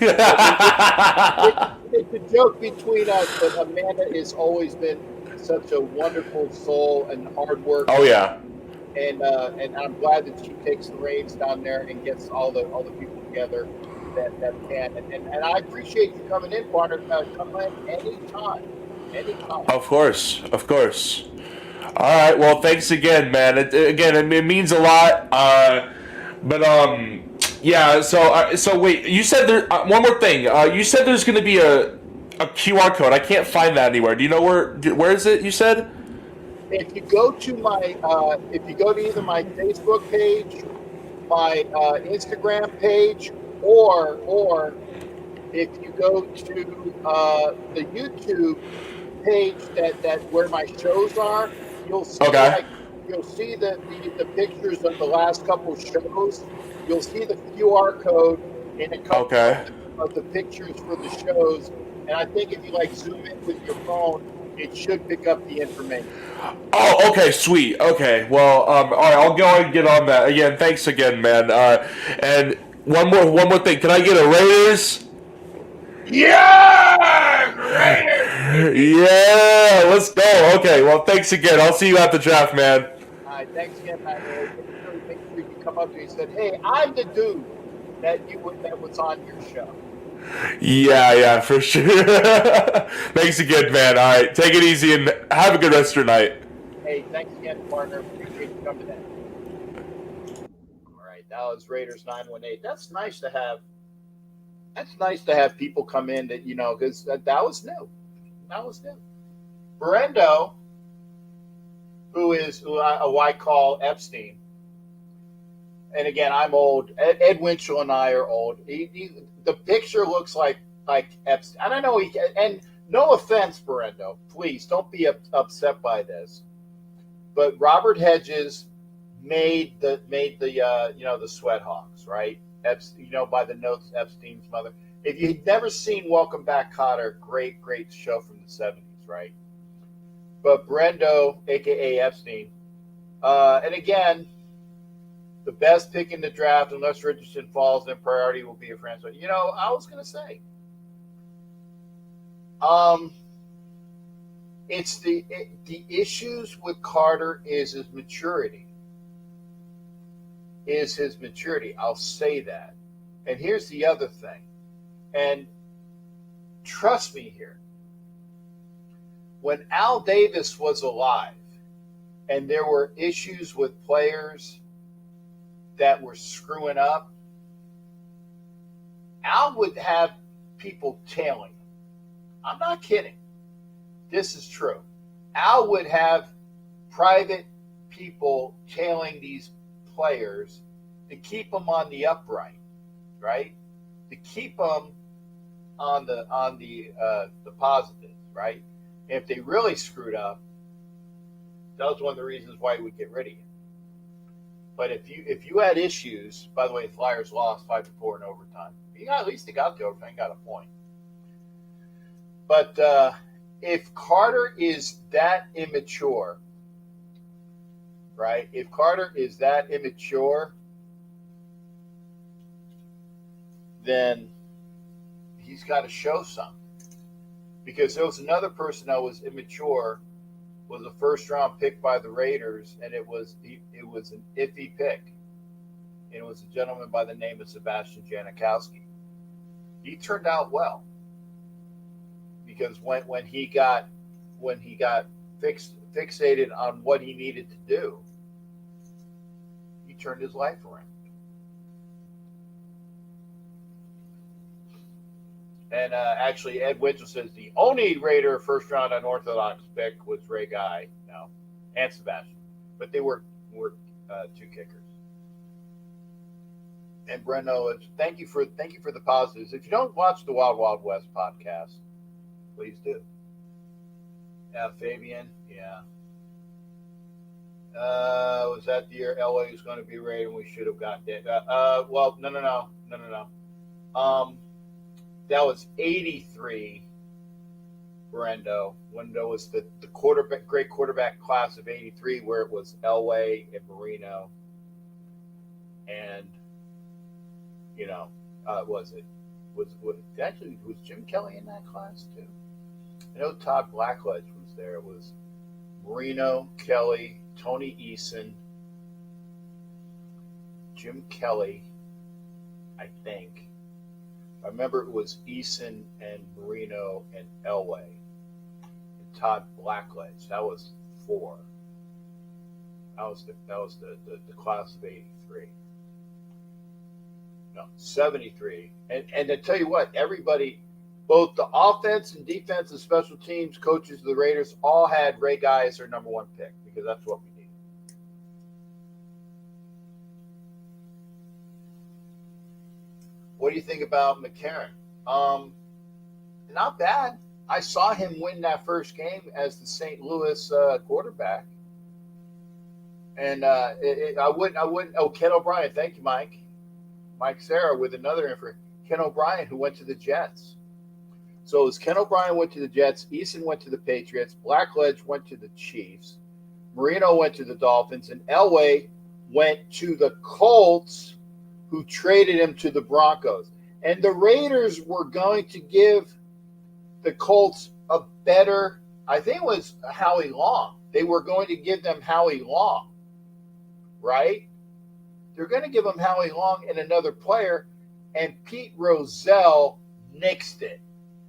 It's a joke between us, but Amanda has always been such a wonderful soul and hard work. Oh yeah. And I'm glad that she takes the reins down there and gets all the people together that can. And I appreciate you coming in, partner. Come in anytime. Of course. All right. Well, thanks again, man. It means a lot. Yeah. So wait. You said there. One more thing. You said there's going to be a QR code. I can't find that anywhere. Do you know where is it? You said. If you go to either my Facebook page, my Instagram page, or if you go to the YouTube page that where my shows are, you'll see you'll see the pictures of the last couple shows. You'll see the QR code in a couple of the pictures for the shows. And I think if you zoom in with your phone, it should pick up the information. Oh, okay, sweet. Okay, well, all right, I'll go and get on that. Again, thanks again, man. And one more thing. Can I get a Raiders? Yeah, Raiders. Yeah, let's go. Okay, well, thanks again. I'll see you at the draft, man. All right, thanks again, man. Make sure you come up to me and said, "Hey, I'm the dude that was on your show." Yeah, for sure. Thanks again, man. All right, take it easy and have a good rest of your night. Hey, thanks again, partner. Appreciate you coming in. All right, that was Raiders 918. That's nice to have. That's nice to have people come in that because that was new. Brendo, who I call Epstein. And again, I'm old. Ed Winchell and I are old. The picture looks like Epstein. I don't know. And no offense, Brendo. Please don't be upset by this. But Robert Hedges made the the Sweat Hawks, right? By the notes, Epstein's mother. If you've never seen Welcome Back, Kotter, great show from the 70s, right? But Brendo, aka Epstein, and again, the best pick in the draft, unless Richardson falls, then priority will be a franchise. I was going to say, um, it's the issues with Carter is his maturity. I'll say that. And here's the other thing, and trust me here. When Al Davis was alive, and there were issues with players that were screwing up, Al would have people tailing him. I'm not kidding. This is true. Al would have private people tailing these players to keep them on the upright, right? To keep them on the positive, right? And if they really screwed up, that was one of the reasons why he would get rid of you. But if you had issues, by the way, the Flyers lost 5-4 in overtime. At least they got to overtime, got a point. But if Carter is that immature, right? If Carter is that immature, then he's got to show something. Because there was another person that was immature, was a first-round pick by the Raiders, and it was an iffy pick. And it was a gentleman by the name of Sebastian Janikowski. He turned out well because when he got fixated on what he needed to do, he turned his life around. And actually, Ed Winchell says the only Raider first-round unorthodox pick was Ray Guy, and Sebastian, but they were two kickers. And Breno, thank you for the positives. If you don't watch the Wild Wild West podcast, please do. Yeah, Fabian, yeah. Was that the year LA was going to be rated and we should have gotten it? Well, no. That was 83, Brendo, when there was the great quarterback class of 83, where it was Elway and Marino. And, was Jim Kelly in that class too? I know Todd Blackledge was there. It was Marino, Kelly, Tony Eason, Jim Kelly, I think. I remember it was Eason and Marino and Elway and Todd Blackledge. That was 4. That was the class of 83. No, 73. And to tell you what, everybody, both the offense and defense and special teams coaches of the Raiders all had Ray Guy as their number 1 pick because that's what we needed. What do you think about McCarron? Not bad. I saw him win that first game as the St. Louis quarterback, and I wouldn't. Oh, Ken O'Brien. Thank you, Mike. Mike Sarah with another info. Ken O'Brien, who went to the Jets. So as Ken O'Brien went to the Jets, Eason went to the Patriots, Blackledge went to the Chiefs, Marino went to the Dolphins, and Elway went to the Colts, who traded him to the Broncos. And the Raiders were going to give the Colts a better, I think it was Howie Long. They were going to give them Howie Long, right? They're going to give them Howie Long and another player, and Pete Rozelle nixed it,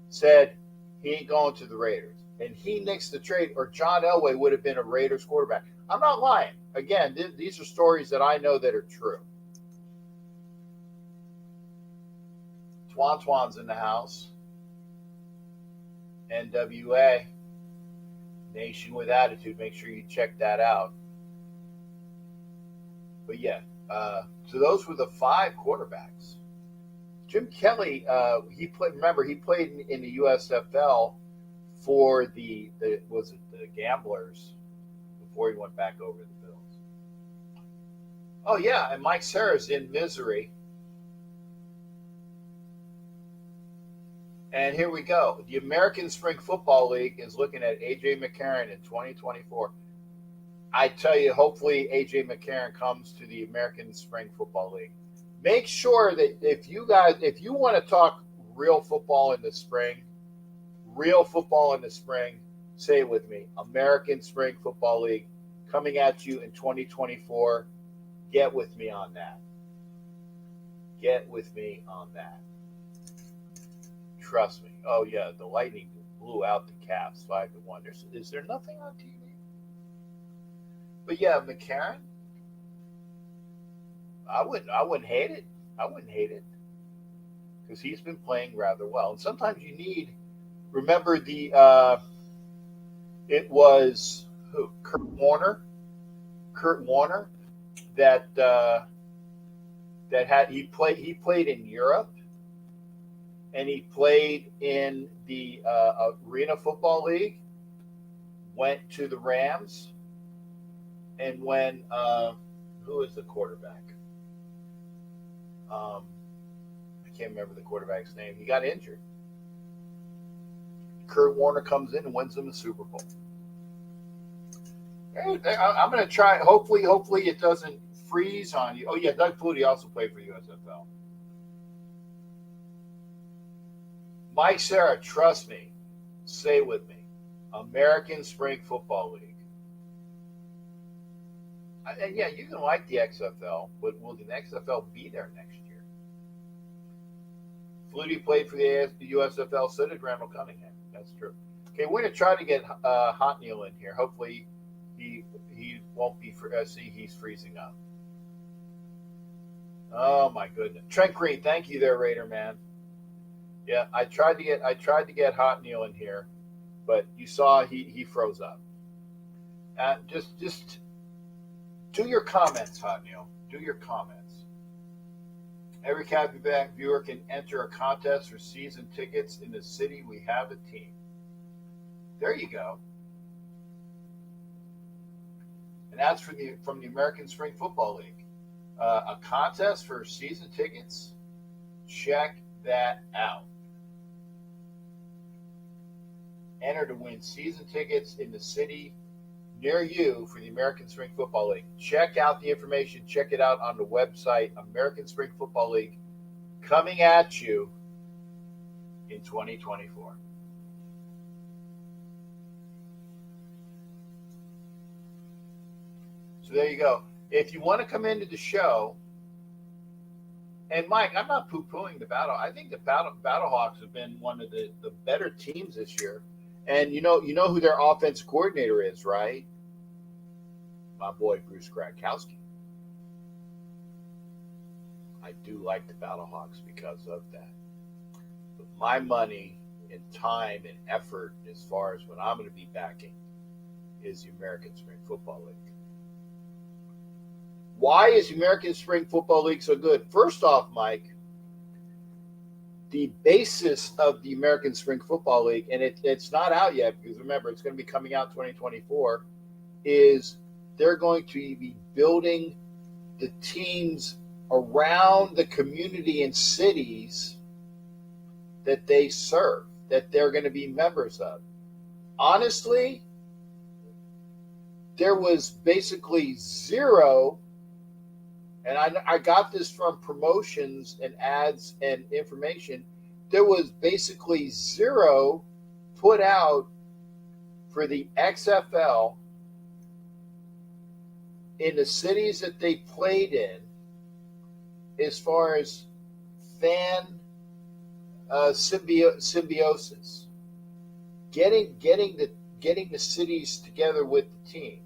said he ain't going to the Raiders. And he nixed the trade, or John Elway would have been a Raiders quarterback. I'm not lying. Again, these are stories that I know that are true. Twan's in the house. NWA, Nation with Attitude. Make sure you check that out. But yeah, so those were the 5 quarterbacks. Jim Kelly, he played in the USFL for the Gamblers before he went back over to the Bills. Oh yeah, and Mike Sarah's in Misery. And here we go. The American Spring Football League is looking at A.J. McCarron in 2024. I tell you, hopefully A.J. McCarron comes to the American Spring Football League. Make sure that if you want to talk real football in the spring, say it with me. American Spring Football League coming at you in 2024. Get with me on that. Trust me. Oh, yeah, the Lightning blew out the Caps 5-1. Is there nothing on TV? But yeah, McCarron, I wouldn't hate it. Because he's been playing rather well. And sometimes you need, remember it was who? Kurt Warner that he played in Europe, and he played in the Arena Football League, went to the Rams, and when who is the quarterback? I can't remember the quarterback's name. He got injured. Kurt Warner comes in and wins them the Super Bowl. I'm going to try. Hopefully it doesn't freeze on you. Oh yeah, Doug Flutie also played for USFL. Mike Sarah, trust me. Say it with me. American Spring Football League. And yeah, you can like the XFL, but will the XFL be there next year? Flutie played for the USFL, so did Randall Cunningham. That's true. Okay, we're going to try to get Hot Neil in here. Hopefully he won't be see he's freezing up. Oh my goodness. Trent Green, thank you there, Raider man. Yeah, I tried to get Hot Neil in here, but you saw he froze up. Just do your comments, Hot Neil. Do your comments. Every Cappyback viewer can enter a contest for season tickets in the city. We have a team. There you go. And that's from the American Spring Football League. A contest for season tickets. Check that out. Enter to win season tickets in the city near you for the American Spring Football League. Check out the information. Check it out on the website, American Spring Football League, coming at you in 2024. So there you go. If you want to come into the show, and Mike, I'm not poo-pooing the Battle. I think the Battlehawks have been one of the better teams this year. And you know who their offensive coordinator is, right? My boy Bruce Gradkowski. I do like the Battlehawks because of that. But my money and time and effort, as far as what I'm going to be backing, is the American Spring Football League. Why is the American Spring Football League so good? First off, Mike, the basis of the American Spring Football League, and it's not out yet because remember, it's going to be coming out 2024, is they're going to be building the teams around the community and cities that they serve, that they're going to be members of. Honestly, there was basically zero, and I got this from promotions and ads and information, there was basically zero put out for the XFL in the cities that they played in as far as fan symbiosis, getting the cities together with the team.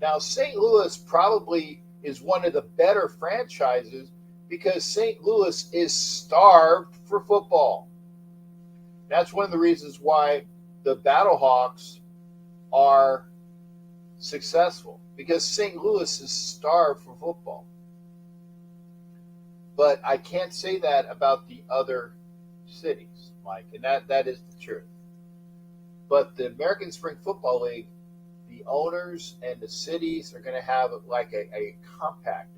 Now, St. Louis probably is one of the better franchises because St. Louis is starved for football. That's one of the reasons why the Battlehawks are successful, because St. Louis is starved for football. But I can't say that about the other cities, Mike, and that is the truth. But the American Spring Football League, the owners and the cities are going to have like a compact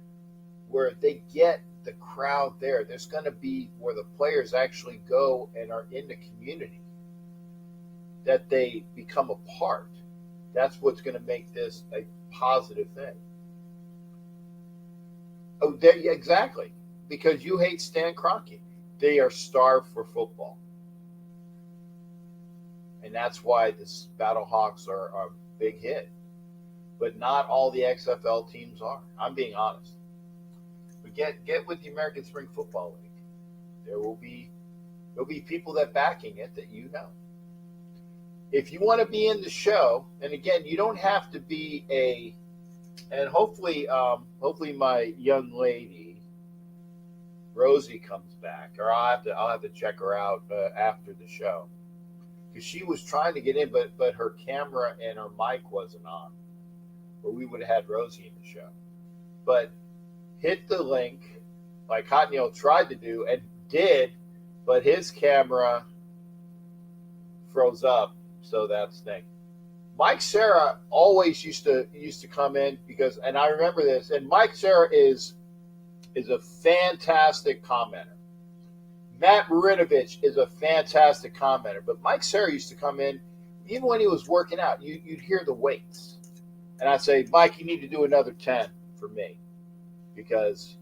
where they get the crowd there. There's going to be where the players actually go and are in the community, that they become a part. That's what's going to make this a positive thing. Oh, yeah, exactly. Because you hate Stan Kroenke. They are starved for football. And that's why the Battlehawks are a big hit. But not all the XFL teams are. I'm being honest. But get with the American Spring Football League. There'll be people that backing it that you know. If you want to be in the show, and again, you don't have to be and hopefully my young lady Rosie comes back, or I'll have to check her out after the show, because she was trying to get in, but her camera and her mic wasn't on, or we would have had Rosie in the show. But hit the link like Hot Neil tried to do and did, but his camera froze up, so that's the thing. Mike Serra always used to come in because, and I remember this, and Mike Serra is a fantastic commenter. Matt Marinovich is a fantastic commenter, but Mike Serra used to come in, even when he was working out, you'd hear the weights. And I'd say, Mike, you need to do another 10 for me, because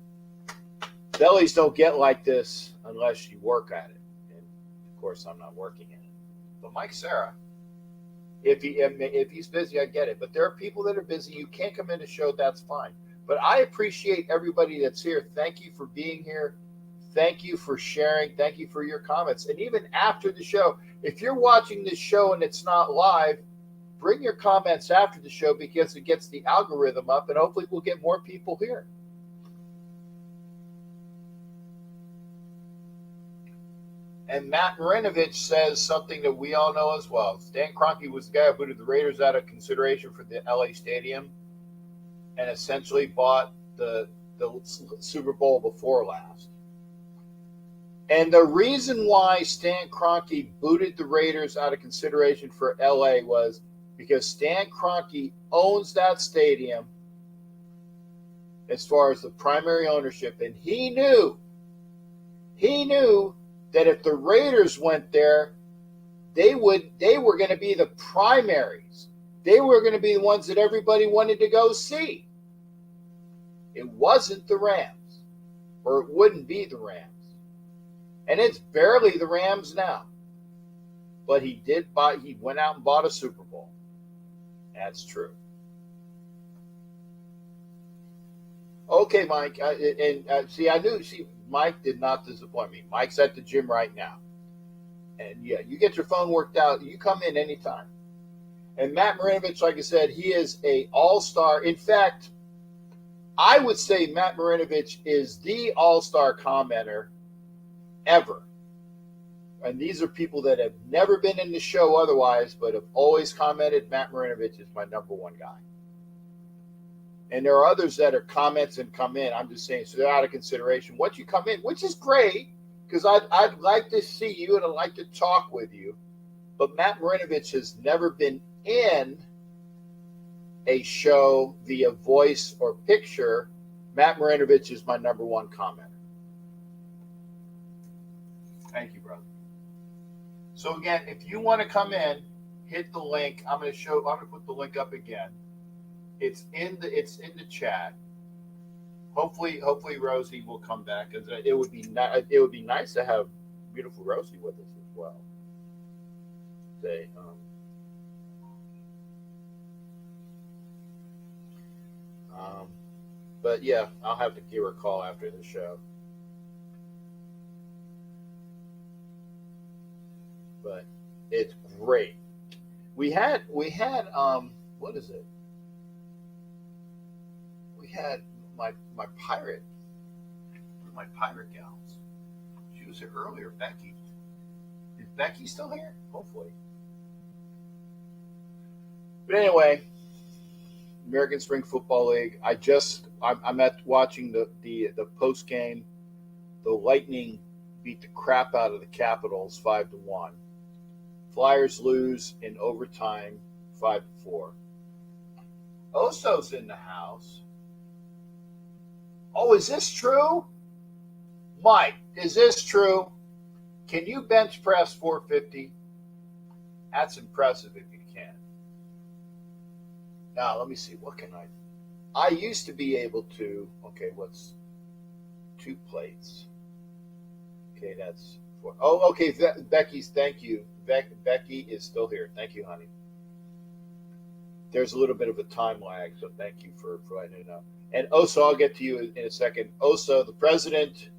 bellies don't get like this unless you work at it. And of course, I'm not working in it. But Mike Serra, if he's busy, I get it. But there are people that are busy. You can't come in to show, that's fine. But I appreciate everybody that's here. Thank you for being here. Thank you for sharing. Thank you for your comments. And even after the show, if you're watching this show and it's not live, bring your comments after the show, because it gets the algorithm up, and hopefully we'll get more people here. And Matt Marinovich says something that we all know as well. Stan Kroenke was the guy who booted the Raiders out of consideration for the LA Stadium and essentially bought the Super Bowl before last. And the reason why Stan Kroenke booted the Raiders out of consideration for LA was because Stan Kroenke owns that stadium as far as the primary ownership, and he knew that if the Raiders went there, they were going to be the primaries. They were going to be the ones that everybody wanted to go see. It wasn't the Rams, or it wouldn't be the Rams. And it's barely the Rams now. But he went out and bought a Super Bowl. That's true. Okay, Mike. Mike did not disappoint me. Mike's at the gym right now. And yeah, you get your phone worked out. You come in anytime. And Matt Marinovich, like I said, he is an all-star. In fact, I would say Matt Marinovich is the all-star commenter ever. And these are people that have never been in the show otherwise, but have always commented. Matt Marinovich is my number one guy. And there are others that are comments and come in. I'm just saying, so they're out of consideration. Once you come in, which is great, because I'd like to see you and I'd like to talk with you. But Matt Marinovich has never been in a show via voice or picture. Matt Marinovich is my number one commenter. Thank you, brother. So again, if you want to come in, hit the link. I'm going to put the link up again. It's in the chat. Hopefully Rosie will come back, because it would be nice to have beautiful Rosie with us as well. But yeah, I'll have to give her a call after the show. But it's great. We had what is it? We had my pirate gals. She was here earlier, Becky. Is Becky still here? Hopefully. But anyway, American Spring Football League. I'm watching the post game. The Lightning beat the crap out of the Capitals 5-1. Flyers lose in overtime 5-4. Oso's in the house. Oh, is this true? Mike, is this true? Can you bench press 450? That's impressive if you can. Now, let me see. What can I used to be able to, okay, what's 2 plates? Okay, that's 4. Oh, okay, Becky's, thank you. Becky is still here. Thank you, honey. There's a little bit of a time lag, so thank you for letting it know. And Oso, I'll get to you in a second. Oso, the president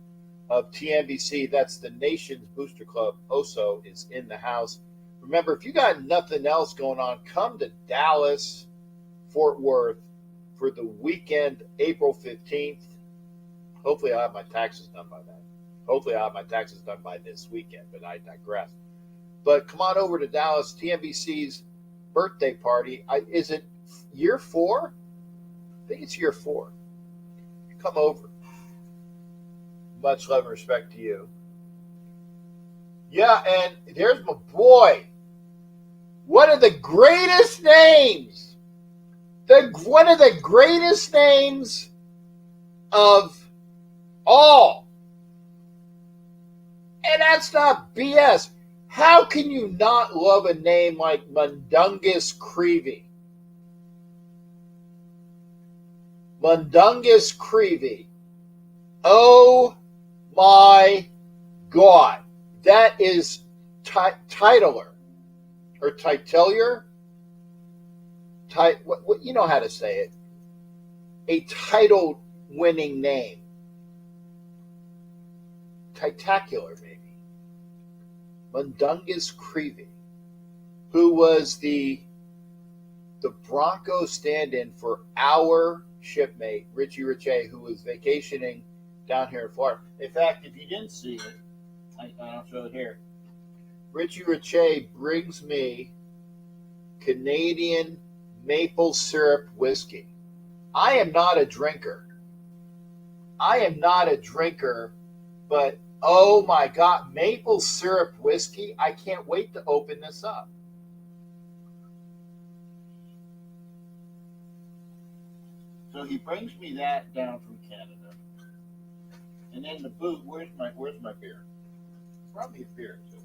of TNBC, that's the nation's booster club. Oso is in the house. Remember, if you got nothing else going on, come to Dallas, Fort Worth for the weekend, April 15th. Hopefully I'll have my taxes done by then. Hopefully I'll have my taxes done by this weekend, but I digress. But come on over to Dallas, TNBC's birthday party. Is it year 4? I think it's year 4. Come over. Much love and respect to you. Yeah, and there's my boy. One of the greatest names. One of the greatest names of all. And that's not BS. How can you not love a name like Mundungus Creevy? Mundungus Creevy. Oh my God. That is titler. Or titelier? What you know how to say it. A title-winning name. Titacular, maybe. Mundungus Creevy, who was the Bronco stand-in for our shipmate, Richie Riche, who was vacationing down here in Florida. In fact, if you didn't see it, I'll show it here. Richie Riche brings me Canadian maple syrup whiskey. I am not a drinker. But oh my God, maple syrup whiskey. I can't wait to open this up. So he brings me that down from Canada. And then the boot, where's my beer? Probably a beer too.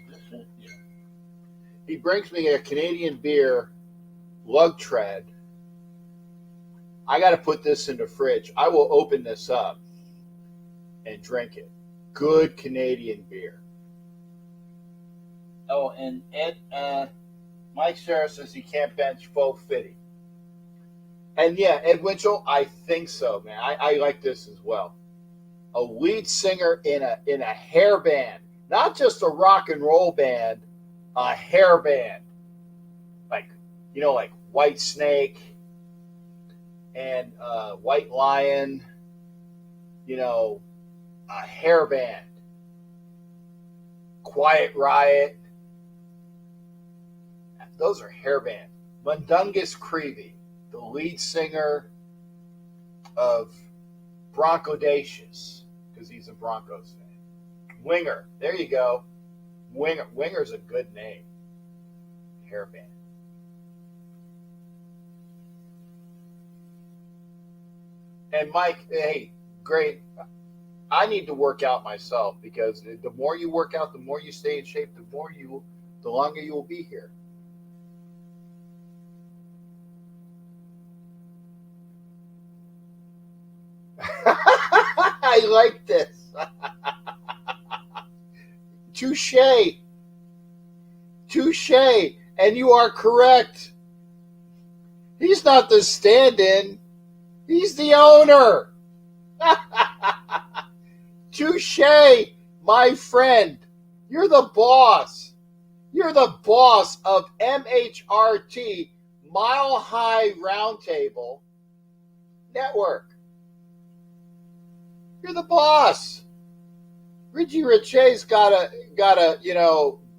Is this it? Yeah. He brings me a Canadian beer, lug tread. I got to put this in the fridge. I will open this up and drink it. Good Canadian beer. Oh, and Mike Sarah says he can't bench 450. And yeah, Ed Winchell, I think so, man. I like this as well. A lead singer in a hair band, not just a rock and roll band, a hair band, like White Snake and White Lion, a hair band, Quiet Riot. Those are hair bands. Mundungus Creevy, the lead singer of Broncodacious, because he's a Broncos fan. Winger, there you go. Winger's a good name. Hairband. And Mike, hey, great. I need to work out myself, because the more you work out, the more you stay in shape, the longer you will be here. I like this. Touche. And you are correct. He's not the stand-in. He's the owner. Touche, my friend. You're the boss. You're the boss of MHRT, Mile High Roundtable Network. You're the boss. Richie Riche's gotta,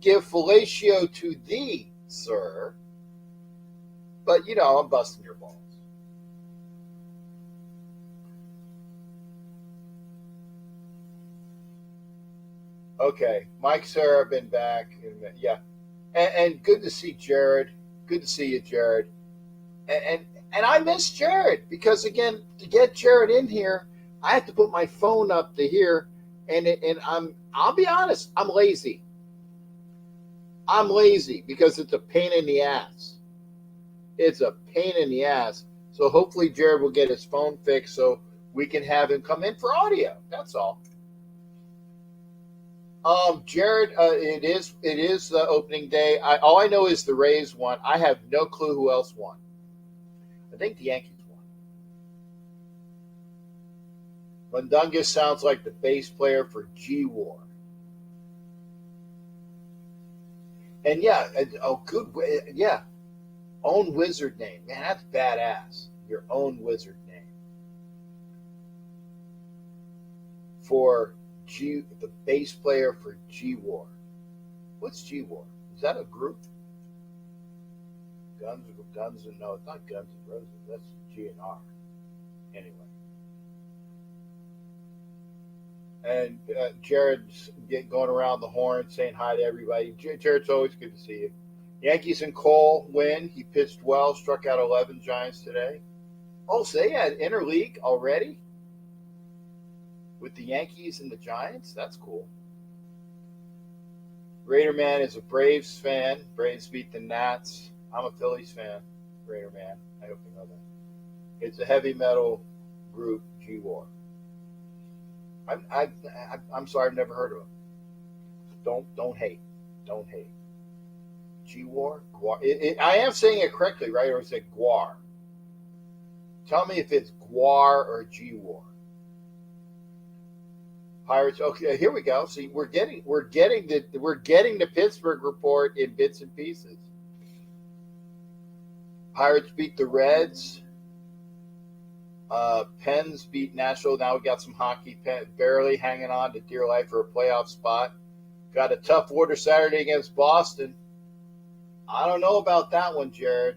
give fellatio to thee, sir. But, I'm busting your balls. Okay, Mike, Sarah, been back. Yeah. And good to see Jared. Good to see you, Jared. And And I miss Jared because, again, to get Jared in here, I have to put my phone up to here, and I'll be honest, I'm lazy. I'm lazy because it's a pain in the ass. It's a pain in the ass. So hopefully Jared will get his phone fixed so we can have him come in for audio. That's all. Jared, it is the opening day. All I know is the Rays won. I have no clue who else won. I think the Yankees won. Mundungus sounds like the bass player for G-War. And yeah, good, yeah. Own wizard name. Man, that's badass. Your own wizard name. For the bass player for G-War. What's G-War? Is that a group? Guns, no, it's not Guns N' Roses. That's G&R. Anyway. And Jared's going around the horn saying hi to everybody. Jared's always good to see you. Yankees and Cole win. He pitched well, struck out 11 Giants today. Oh, so they had interleague already? With the Yankees and the Giants? That's cool. Raider Man is a Braves fan. Braves beat the Nats. I'm a Phillies fan. Raider Man. I hope you know that. It's a heavy metal group, G-War. I'm sorry, I've never heard of them. Don't hate. Don't hate. G-War? Guar. I am saying it correctly, right? Or is it Guar? Tell me if it's Guar or G-War. Pirates. Okay, here we go. See, we're getting the Pittsburgh report in bits and pieces. Pirates beat the Reds. Pens beat Nashville. Now we got some hockey. Barely hanging on to dear life for a playoff spot. Got a tough order Saturday against Boston. I don't know about that one, Jared.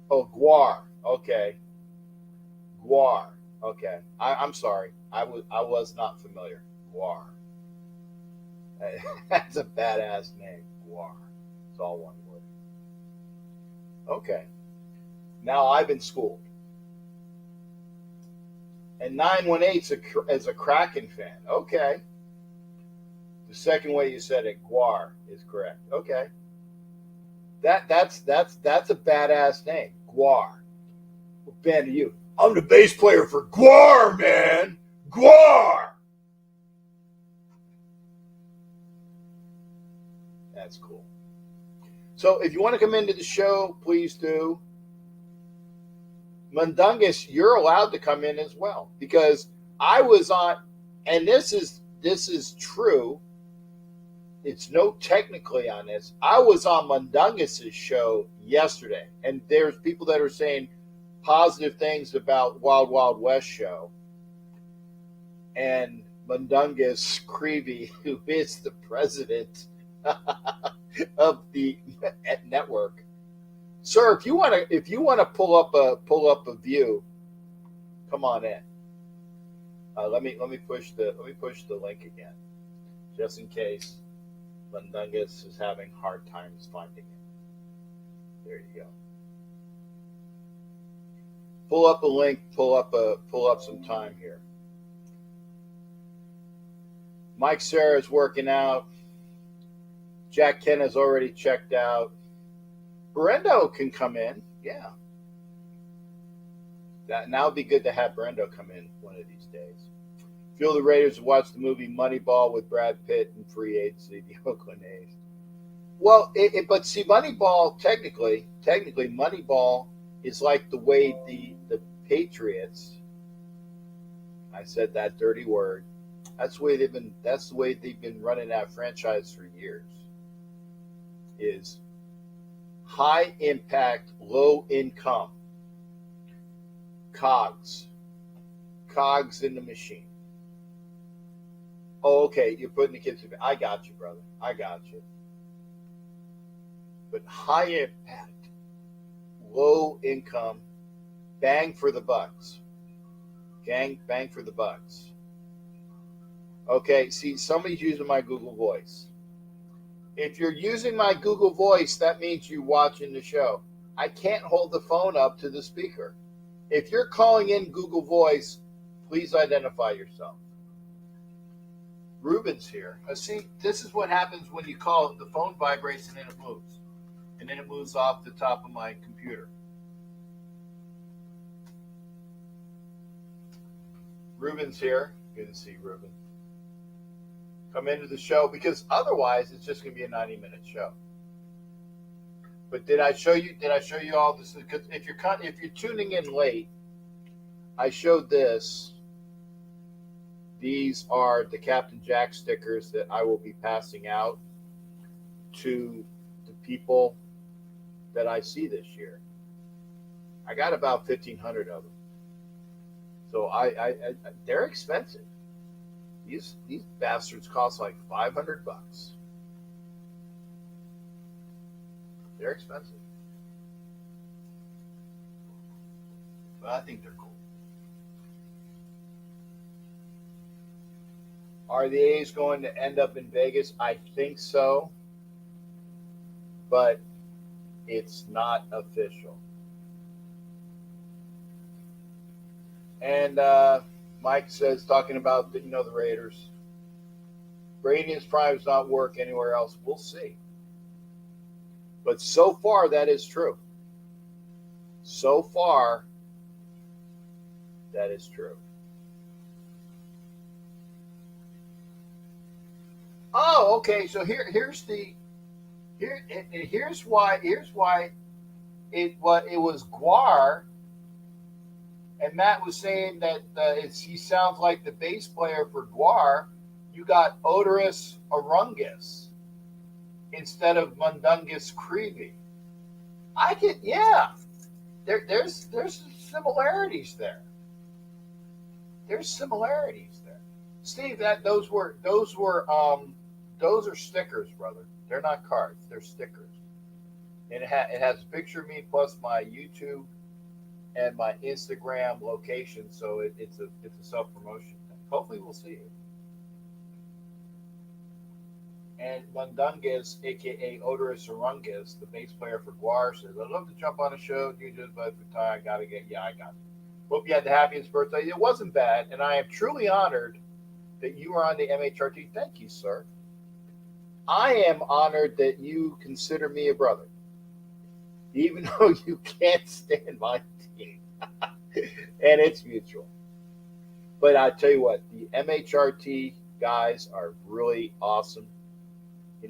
Oh, Guar. Okay. Guar. Okay. I'm sorry. I was not familiar. Guar. That's a badass name. Guar. It's all one word. Okay. Now I've been schooled. And 918 is a Kraken fan. Okay. The second way you said it, Guar, is correct. Okay. That's a badass name. Guar. Ben, to you. I'm the bass player for Guar, man. Guar. That's cool. So if you want to come into the show, please do. Mundungus, you're allowed to come in as well because I was on, and this is true. It's no technically on this. I was on Mundungus's show yesterday, and there's people that are saying positive things about Wild Wild West show. And Mundungus Creevy, who is the president of the network. Sir, if you want to pull up a view, come on in. Let me push the link again, just in case Mundungus is having hard times finding it. There you go. Pull up a link. Pull up some time here. Mike Serra is working out. Jack Ken has already checked out. Brendo can come in, yeah. Now it'd be good to have Brendo come in one of these days. Feel the Raiders to watch the movie Moneyball with Brad Pitt and free agency, the Oakland A's. Well, but see, Moneyball technically, Moneyball is like the way the Patriots. I said that dirty word. That's the way they've been running that franchise for years. Is high impact, low income. Cogs in the machine. Oh, okay, you're putting the kids in. I got you, brother. I got you. But high impact, low income, bang for the bucks. Bang for the bucks. Okay, see, somebody's using my Google Voice. If you're using my Google Voice, that means you're watching the show. I can't hold the phone up to the speaker. If you're calling in Google Voice, please identify yourself. Ruben's here. See, this is what happens when you call it. The phone vibrates and then it moves. And then it moves off the top of my computer. Ruben's here. Good to see Ruben. Come into the show because otherwise it's just going to be a 90-minute show. But did I show you all this? Because if you're tuning in late, I showed this. These are the Captain Jack stickers that I will be passing out to the people that I see this year. I got about 1,500 of them. So I they're expensive. These bastards cost like $500. They're expensive. But I think they're cool. Are the A's going to end up in Vegas? I think so. But it's not official. And Mike says, talking about the Raiders, Brady's prime does not work anywhere else. We'll see. But so far, that is true. So far, that is true. Oh, okay. So here's why it was Guar, and Matt was saying that he sounds like the bass player for Guar. You got Odorous Arungus instead of Mundungus Creevy. There's similarities there. There's similarities there. Steve, those are stickers, brother. They're not cards. They're stickers. And it has a picture of me plus my YouTube and my Instagram location, so it's a self-promotion thing. Hopefully we'll see you. And Mundungus, a.k.a. Odorous Arungus, the bass player for Guar, says, I'd love to jump on a show. You just, but for time, I got to get, I got you. Hope you had the happiest birthday. It wasn't bad, and I am truly honored that you were on the MHRT. Thank you, sir. I am honored that you consider me a brother, even though you can't stand my team. And it's mutual. But I tell you what, the MHRT guys are really awesome. You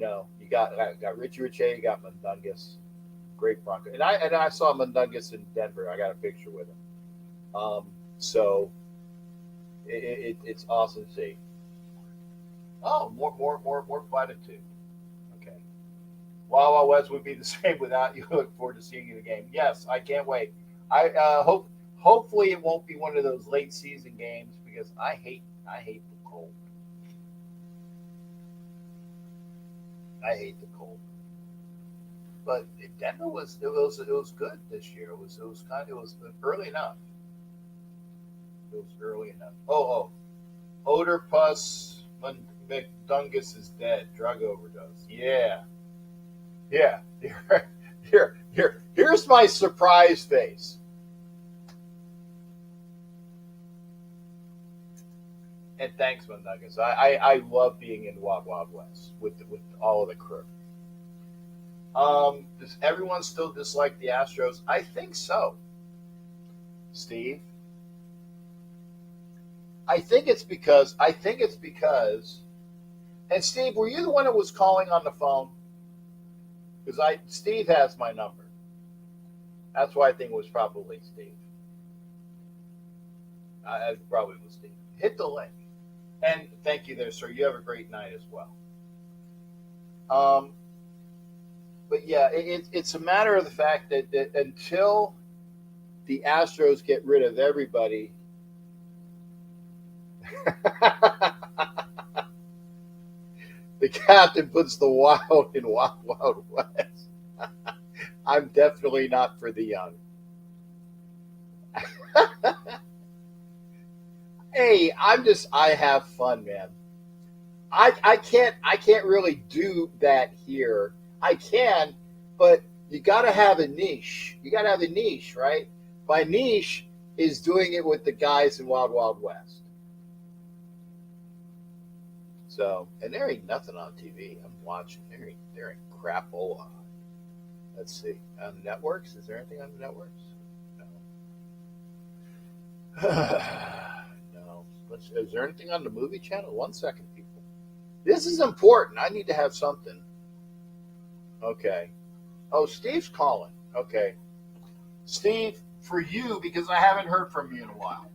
got Richie Riche, you got Mundungus, great Bronco, and I saw Mundungus in Denver. I got a picture with him. So it's awesome to see. Oh, more platitude. Okay. Wild West would be the same without you. Look forward to seeing you in the game. Yes, I can't wait. I hopefully it won't be one of those late season games because I hate the cold. I hate the cold. But Denver was good this year. It was early enough. It was early enough. Odor Pus McDungus is dead. Drug overdose. Yeah. Here's my surprise face. And thanks, Mundungus. I love being in Wild West with all of the crew. Does everyone still dislike the Astros? I think so. Steve? I think it's because, and Steve, were you the one that was calling on the phone? Because Steve has my number. That's why I think it was probably Steve. It probably was Steve. Hit the link. And thank you there, sir. You have a great night as well. But yeah, it's a matter of the fact that until the Astros get rid of everybody, the captain puts the wild in Wild West. I'm definitely not for the young. Hey, I have fun, man. I can't really do that here. I can, but You got to have a niche. You got to have a niche, right? My niche is doing it with the guys in Wild Wild West. So, and there ain't nothing on TV. I'm watching. There ain't crapola. Let's see. On the networks? Is there anything on the networks? No. No. Is there anything on the movie channel? 1 second, people. This is important. I need to have something. Okay. Oh, Steve's calling. Okay. Steve, for you, because I haven't heard from you in a while.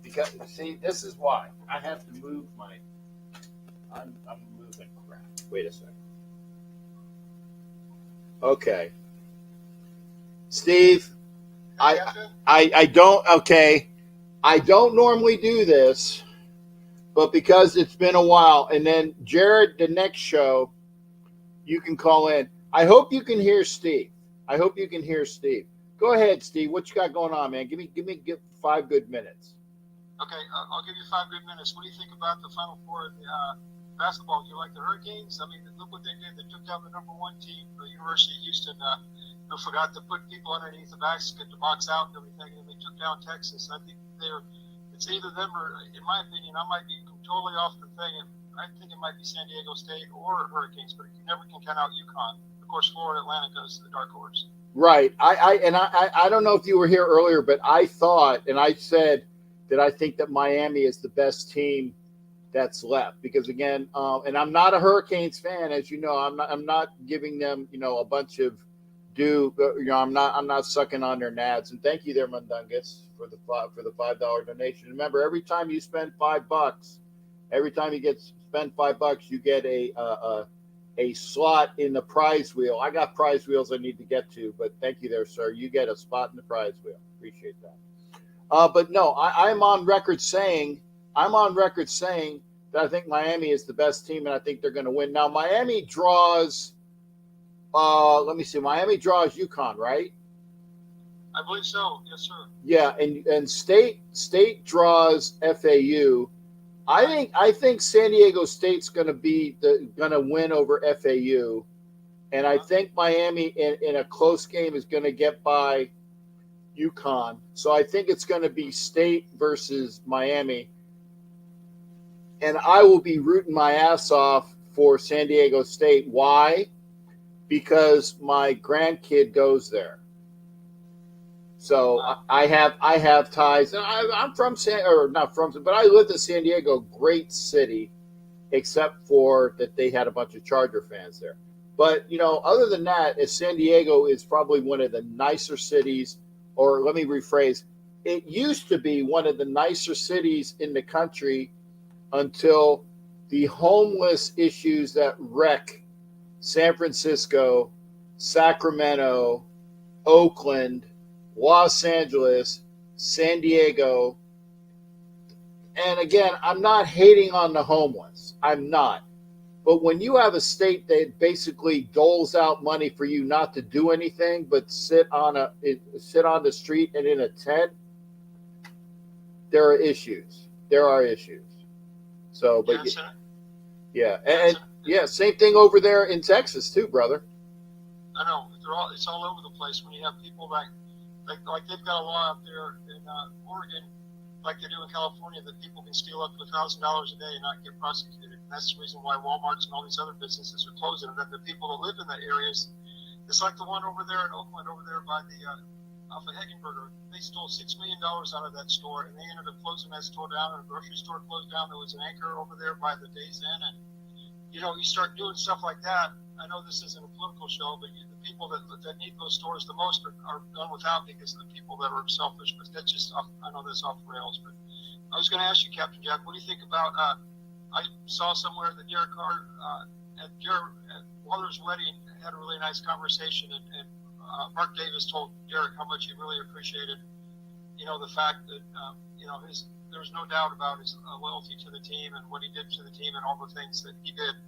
Because, see, this is why. I have to move my... I'm moving crap. Wait a second. Okay. Steve, I don't... Okay. I don't normally do this, but because it's been a while, and then Jared, the next show, you can call in. I hope you can hear Steve. Go ahead, Steve. What you got going on, man? Give me 5 good minutes. Okay, I'll give you 5 good minutes. What do you think about the Final Four in basketball? Do you like the Hurricanes? I mean, look what they did. They took down the number 1 team, the University of Houston, who forgot to put people underneath the basket to box out and everything, and they took down Texas. I think it's either them or, in my opinion, I might be totally off the thing. I think it might be San Diego State or Hurricanes, but you never can count out UConn. Of course, Florida Atlantic goes to the dark horse. Right. I don't know if you were here earlier, but I thought, and I said that I think that Miami is the best team that's left because again, and I'm not a Hurricanes fan, as you know. I'm not giving them, a bunch of I'm not sucking on their nads. And thank you there, Mundungus, for the $5 donation. Remember, every time you spend $5, every time you spend $5, you get a slot in the prize wheel. I got prize wheels I need to get to, but thank you there, sir. You get a spot in the prize wheel. Appreciate that. But no, I'm on record saying that I think Miami is the best team and I think they're going to win. Now, Miami draws, let me see. Miami draws UConn, right? I believe so. Yes, sir. Yeah, and State draws FAU. I think San Diego State's going to win over FAU, and I think Miami in a close game is going to get by UConn. So I think it's going to be State versus Miami, and I will be rooting my ass off for San Diego State. Why? Because my grandkid goes there. So I have ties. I'm from but I lived in San Diego, great city, except for that they had a bunch of Charger fans there. But other than that, San Diego is probably one of the nicer cities. Or let me rephrase: it used to be one of the nicer cities in the country until the homeless issues that wreck San Francisco, Sacramento, Oakland, Los Angeles, San Diego. And again, I'm not hating on the homeless. I'm not. But when you have a state that basically doles out money for you not to do anything but sit on the street and in a tent, there are issues. So, but yeah, and same thing over there in Texas too, brother. I know it's all over the place. When you have people like they've got a law out there in Oregon, like they do in California, that people can steal up to $1,000 a day and not get prosecuted. And that's the reason why Walmarts and all these other businesses are closing. And then the people that live in that areas, it's like the one over there in Oakland, over there by the off of Heckenberger. They stole $6 million out of that store, and they ended up closing that store down. And a grocery store closed down. There was an Anchor over there by the Days Inn, and you start doing stuff like that. I know this isn't a political show, but the people that need those stores the most are done without because of the people that are selfish. But that's just I know that's off the rails. But I was going to ask you, Captain Jack, what do you think about? I saw somewhere that Derek Carr at Waller's wedding had a really nice conversation, and Mark Davis told Derek how much he really appreciated, the fact that there's no doubt about his loyalty to the team and what he did to the team and all the things that he did.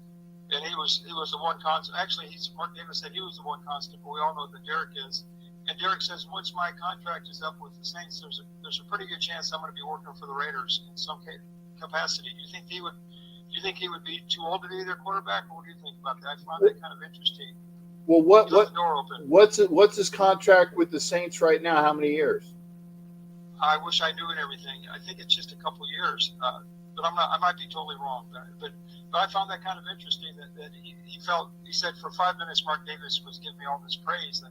And he was the one constant. Actually, Mark Davis said he was the one constant, but we all know that Derek is. And Derek says, once my contract is up with the Saints, there's a pretty good chance I'm going to be working for the Raiders in some capacity. Do you think he would be too old to be their quarterback, or what do you think about that? I find that kind of interesting. Well, He left the door open. what's his contract with the Saints right now? How many years? I wish I knew it everything. I think it's just a couple years, but I'm not. I might be totally wrong. But I found that kind of interesting that he felt. He said for 5 minutes, Mark Davis was giving me all this praise. And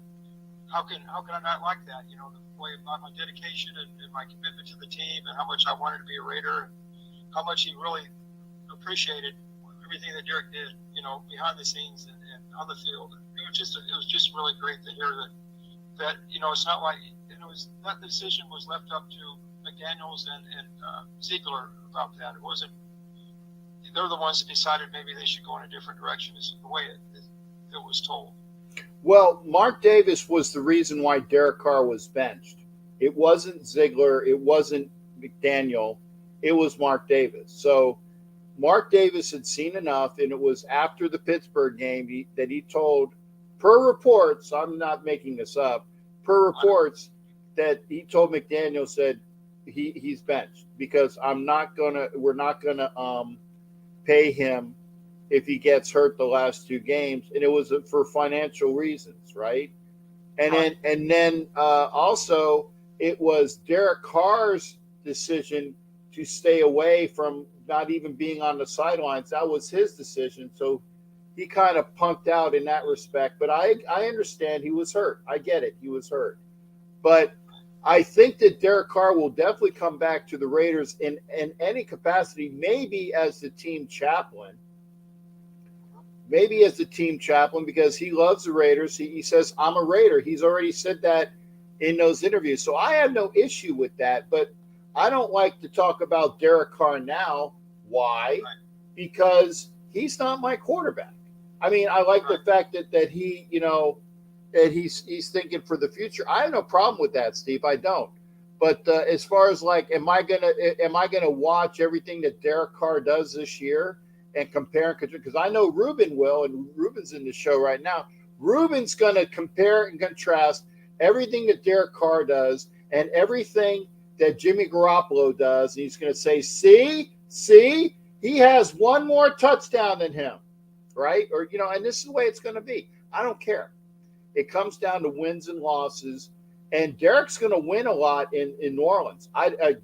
how can I not like that? You know, the way about my dedication and my commitment to the team, and how much I wanted to be a Raider, and how much he really appreciated everything that Derek did. You know, behind the scenes and on the field. It was just really great to hear that you know, it's not like. That decision was left up to McDaniels and Ziegler about that. It wasn't. They're the ones that decided maybe they should go in a different direction. Is the way it was told. Well, Mark Davis was the reason why Derek Carr was benched. It wasn't Ziegler. It wasn't McDaniel. It was Mark Davis. So Mark Davis had seen enough, and it was after the Pittsburgh game that he told, per reports, I'm not making this up, per reports, that he told McDaniel, said he's benched because we're not gonna pay him if he gets hurt the last two games, and it was for financial reasons, right? And then also it was Derek Carr's decision to stay away from not even being on the sidelines. That was his decision, so he kind of punked out in that respect. But I understand he was hurt. I get it, he was hurt, but I think that Derek Carr will definitely come back to the Raiders in any capacity, maybe as the team chaplain. Because he loves the Raiders. He says, I'm a Raider. He's already said that in those interviews. So I have no issue with that, but I don't like to talk about Derek Carr now. Why? Because he's not my quarterback. I mean, I like the fact that he, you know, that he's thinking for the future. I have no problem with that, Steve. I don't. But as far as like, am I gonna watch everything that Derek Carr does this year and compare? Because I know Ruben will, and Ruben's in the show right now. Ruben's gonna compare and contrast everything that Derek Carr does and everything that Jimmy Garoppolo does, and he's gonna say, see, he has one more touchdown than him, right? Or you know, and this is the way it's gonna be. I don't care. It comes down to wins and losses, and Derek's going to win a lot in New Orleans. I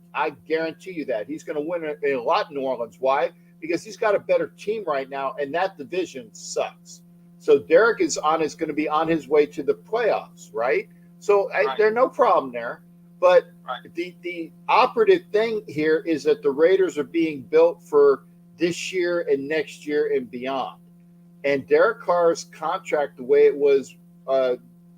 guarantee you that. He's going to win a lot in New Orleans. Why? Because he's got a better team right now, and that division sucks. So Derek is going to be on his way to the playoffs, right? So there's no problem there. But the operative thing here is that the Raiders are being built for this year and next year and beyond. And Derek Carr's contract, the way it was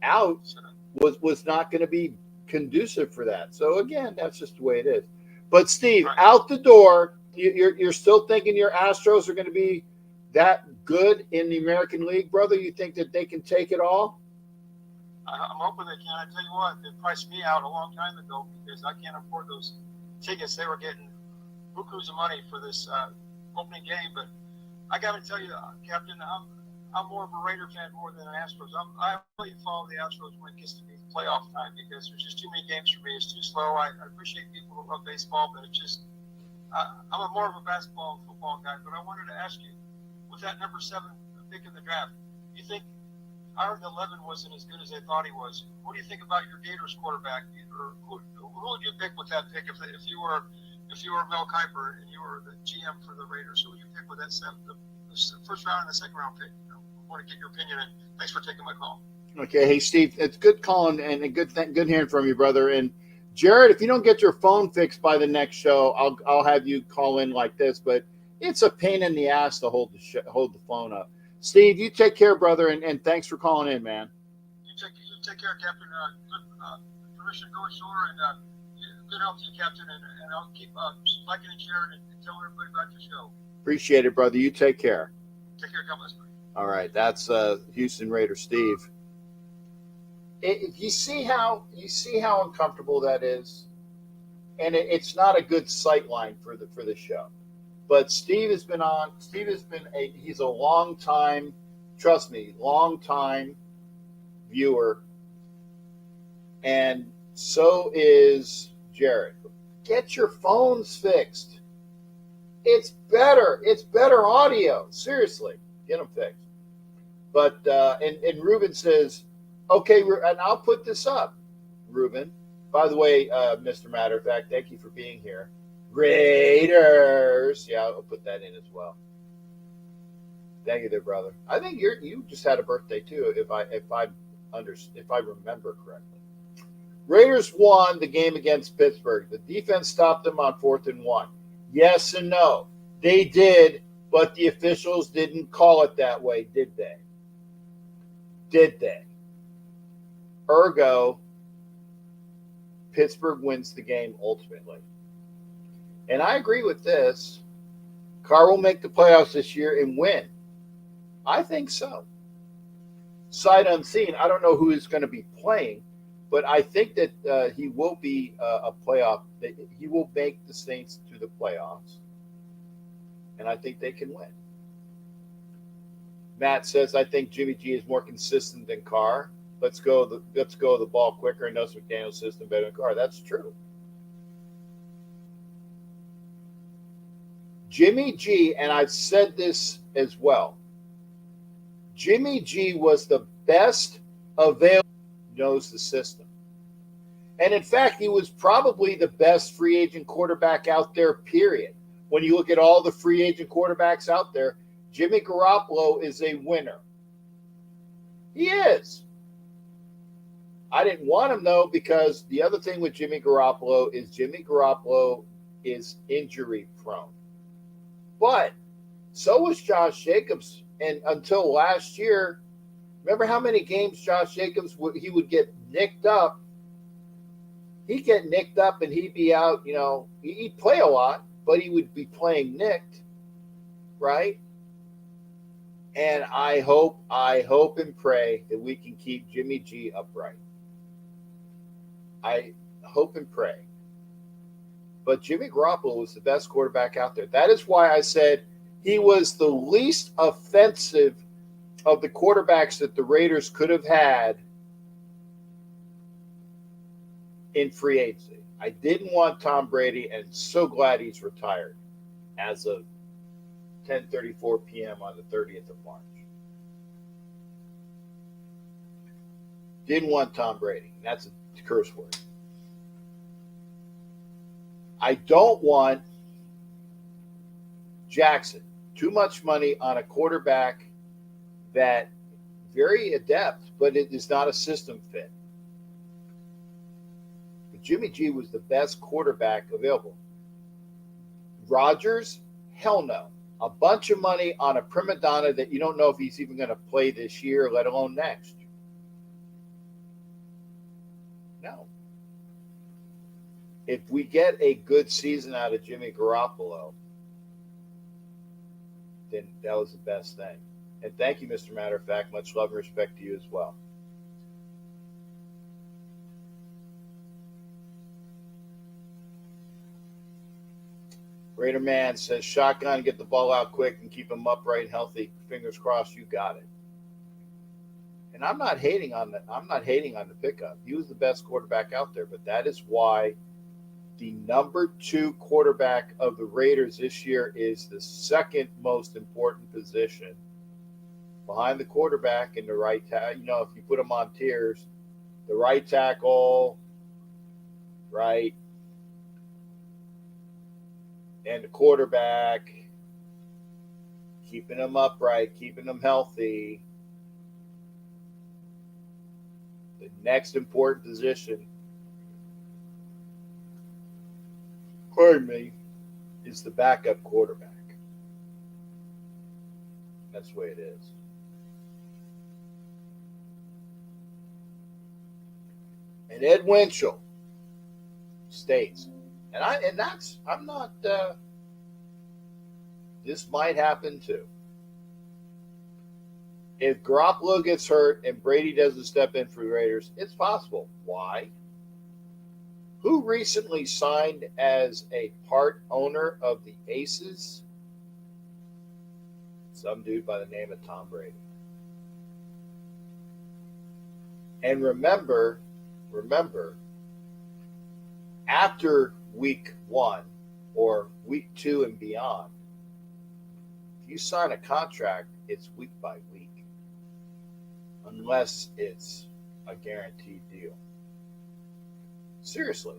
out, was not going to be conducive for that. So again, that's just the way it is. But Steve, out the door, you're still thinking your Astros are going to be that good in the American League, brother? You think that they can take it all? I'm hoping they can. I tell you what, they priced me out a long time ago because I can't afford those tickets. They were getting bukus of money for this opening game. But I got to tell you, Captain, I'm more of a Raider fan more than an Astros. I really follow the Astros when it gets to be playoff time because there's just too many games for me. It's too slow. I appreciate people who love baseball, but it's just I'm more of a basketball and football guy. But I wanted to ask you, with that number 7 pick in the draft, you think I heard 11 wasn't as good as they thought he was? What do you think about your Gators quarterback? Or who would you pick with that pick if you were Mel Kiper and you were the GM for the Raiders? Who would you pick with that the first round and the second round pick? I want to get your opinion, and thanks for taking my call. Okay, hey Steve, it's good calling and good hearing from you, brother. And Jared, if you don't get your phone fixed by the next show, I'll have you call in like this. But it's a pain in the ass to hold the phone up. Steve, you take care, brother, and thanks for calling in, man. You take care, Captain. Permission to go ashore, and good health to you, Captain. And I'll keep liking and sharing and telling everybody about your show. Appreciate it, brother. You take care. Take care, God bless. All right, that's Houston Raider Steve. You see how uncomfortable that is, and it's not a good sight line for the show. But Steve has been on. He's a long time viewer, and so is Jared. Get your phones fixed. It's better audio. Seriously, get them fixed. But and Ruben says, okay, and I'll put this up, Ruben. By the way, Mr. Matter of Fact, thank you for being here. Raiders. Yeah, I'll put that in as well. Thank you, there, brother. I think you just had a birthday too, if I remember correctly. Raiders won the game against Pittsburgh. The defense stopped them on 4th and 1. Yes and no. They did, but the officials didn't call it that way, did they? Did they? Ergo, Pittsburgh wins the game ultimately. And I agree with this. Carr will make the playoffs this year and win. I think so. Sight unseen, I don't know who is going to be playing, but I think that he will be a playoff. He will make the Saints to the playoffs, and I think they can win. Matt says, I think Jimmy G is more consistent than Carr. Let's go the ball quicker and knows McDaniel's system better than Carr. That's true. Jimmy G, and I've said this as well, Jimmy G was the best available, knows the system. And in fact, he was probably the best free agent quarterback out there, period. When you look at all the free agent quarterbacks out there, Jimmy Garoppolo is a winner. He is. I didn't want him, though, because the other thing with Jimmy Garoppolo is injury prone. But so was Josh Jacobs. And until last year, remember how many games Josh Jacobs he would get nicked up? He'd get nicked up and he'd be out, he'd play a lot, but he would be playing nicked, right? And I hope and pray that we can keep Jimmy G upright. I hope and pray. But Jimmy Garoppolo was the best quarterback out there. That is why I said he was the least offensive of the quarterbacks that the Raiders could have had in free agency. I didn't want Tom Brady, and so glad he's retired as of 10:34 p.m. on the 30th of March. Didn't want Tom Brady. That's a curse word. I don't want Jackson. Too much money on a quarterback that very adept, but it is not a system fit. But Jimmy G was the best quarterback available. Rodgers, hell no. A bunch of money on a prima donna that you don't know if he's even going to play this year, let alone next. No. If we get a good season out of Jimmy Garoppolo, then that was the best thing. And thank you, Mr. Matter of Fact. Much love and respect to you as well. Raider Man says, shotgun, get the ball out quick and keep him upright and healthy. Fingers crossed, you got it. And I'm not hating on the pickup. He was the best quarterback out there, but that is why the number 2 quarterback of the Raiders this year is the second most important position behind the quarterback and the right tackle. If you put them on tiers, the right tackle, right, and the quarterback, keeping them upright, keeping them healthy. The next important position, is the backup quarterback. That's the way it is. And Ed Winchell states, this might happen too. If Garoppolo gets hurt and Brady doesn't step in for the Raiders, it's possible. Why? Who recently signed as a part owner of the Aces? Some dude by the name of Tom Brady. And remember, after week 1 or week 2 and beyond, if you sign a contract, it's week by week. unless it's a guaranteed deal. Seriously.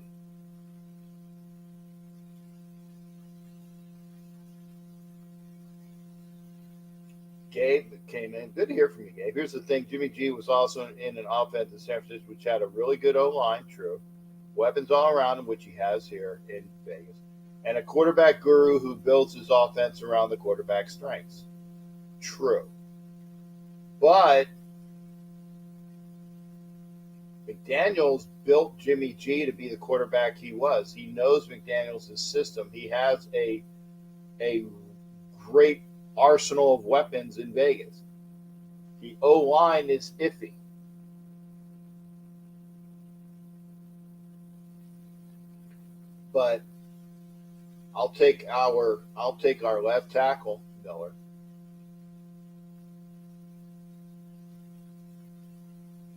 Gabe came in. Good to hear from you, Gabe. Here's the thing. Jimmy G was also in an offense in San Francisco, which had a really good O-line, true. Weapons all around him, which he has here in Vegas. And a quarterback guru who builds his offense around the quarterback's strengths. True. But McDaniels built Jimmy G to be the quarterback he was. He knows McDaniels' system. He has a great arsenal of weapons in Vegas. The O-line is iffy. But I'll take our left tackle, Miller.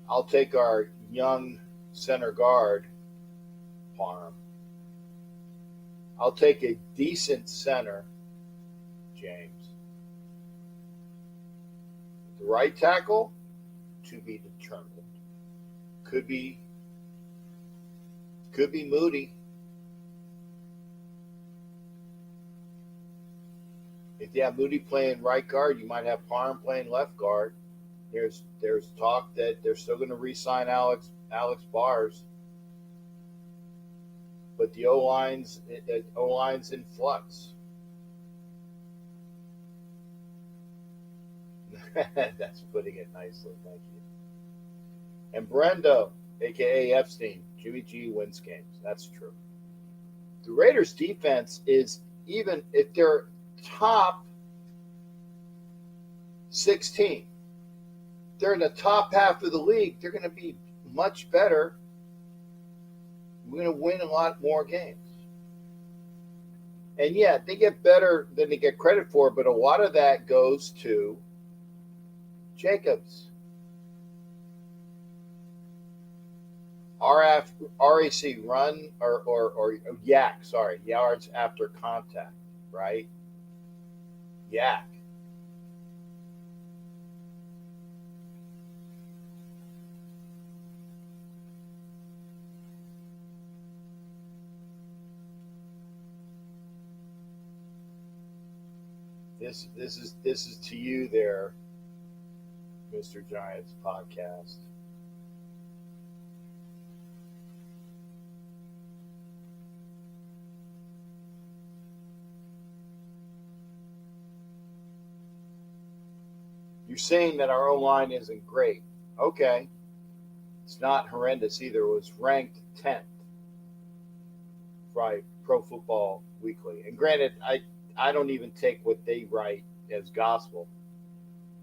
I'll take our young center guard, Parham. I'll take a decent center, James. The right tackle, to be determined. Could be Moody. If you have Moody playing right guard, you might have Parham playing left guard. There's talk that they're still going to re-sign Alex Bars, but the O-line's in flux. That's putting it nicely. Thank you. And Brendo, a.k.a. Epstein, Jimmy G wins games. That's true. The Raiders' defense is, even if they're top 16, they're in the top half of the league, they're going to be much better. We're going to win a lot more games. And yeah, they get better than they get credit for, but a lot of that goes to Jacobs. RAC, run or yak, sorry, yards after contact, right? Yak. This is to you there, Mr. Giants podcast. You're saying that our O-line isn't great. Okay. It's not horrendous either. It was ranked 10th by Pro Football Weekly. And granted, I don't even take what they write as gospel,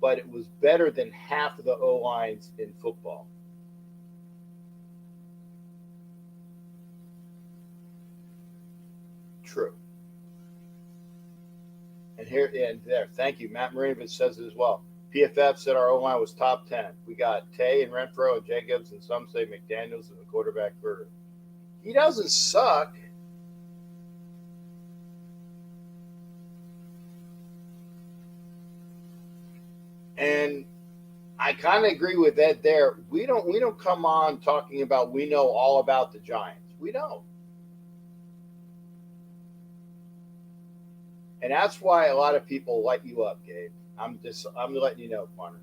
but it was better than half of the O-lines in football. True. And here and there, thank you. Matt Marinovich says it as well. PFF said our O-line was top 10. We got Tay and Renfro and Jacobs, and some say McDaniels is a quarterback burger. He doesn't suck. And I kind of agree with Ed there. We don't come on talking about we know all about the Giants. We don't. And that's why a lot of people light you up, Gabe. I'm letting you know, Connor.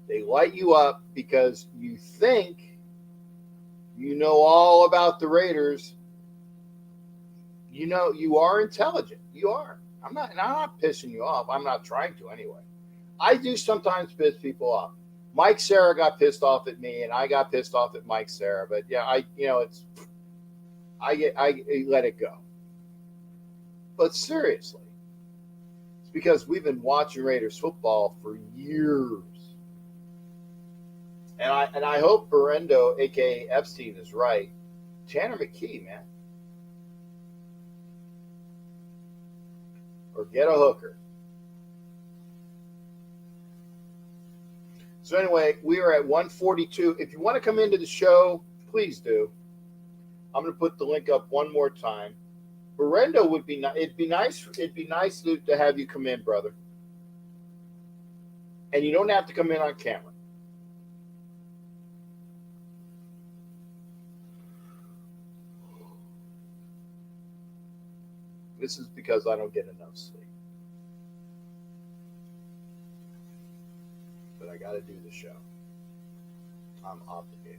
They light you up because you think you know all about the Raiders. You know, you are intelligent. You are. I'm not pissing you off. I'm not trying to anyway. I do sometimes piss people off. Mike Sarah got pissed off at me, and I got pissed off at Mike Sarah. But yeah, I let it go. But seriously, it's because we've been watching Raiders football for years. And I hope Berendo, a.k.a. Epstein, is right. Tanner McKee, man. Or get a hooker. So anyway, we are at 142. If you want to come into the show, please do. I'm going to put the link up one more time. Berendo would be nice. It'd be nice to have you come in, brother. And you don't have to come in on camera. This is because I don't get enough sleep. But I got to do the show. I'm obligated.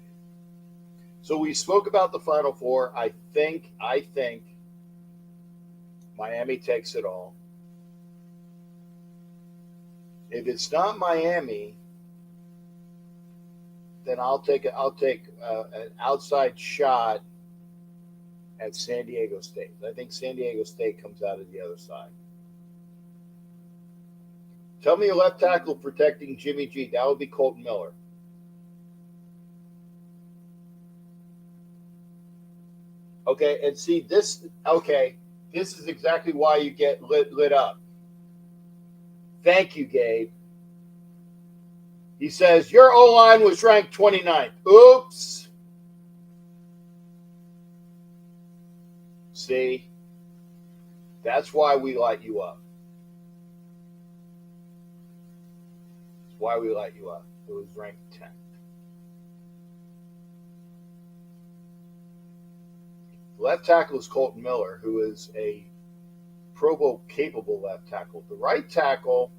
So we spoke about the Final Four. I think Miami takes it all. If it's not Miami, then I'll take an outside shot at San Diego State. I think San Diego State comes out of the other side. Tell me a left tackle protecting Jimmy G. That would be Colton Miller. Okay, and see this. Okay, this is exactly why you get lit up. Thank you, Gabe. He says your O-line was ranked 29th. Oops. See, that's why we light you up. That's why we light you up. It was ranked 10th. Left tackle is Colton Miller, who is a Pro Bowl capable left tackle. The right tackle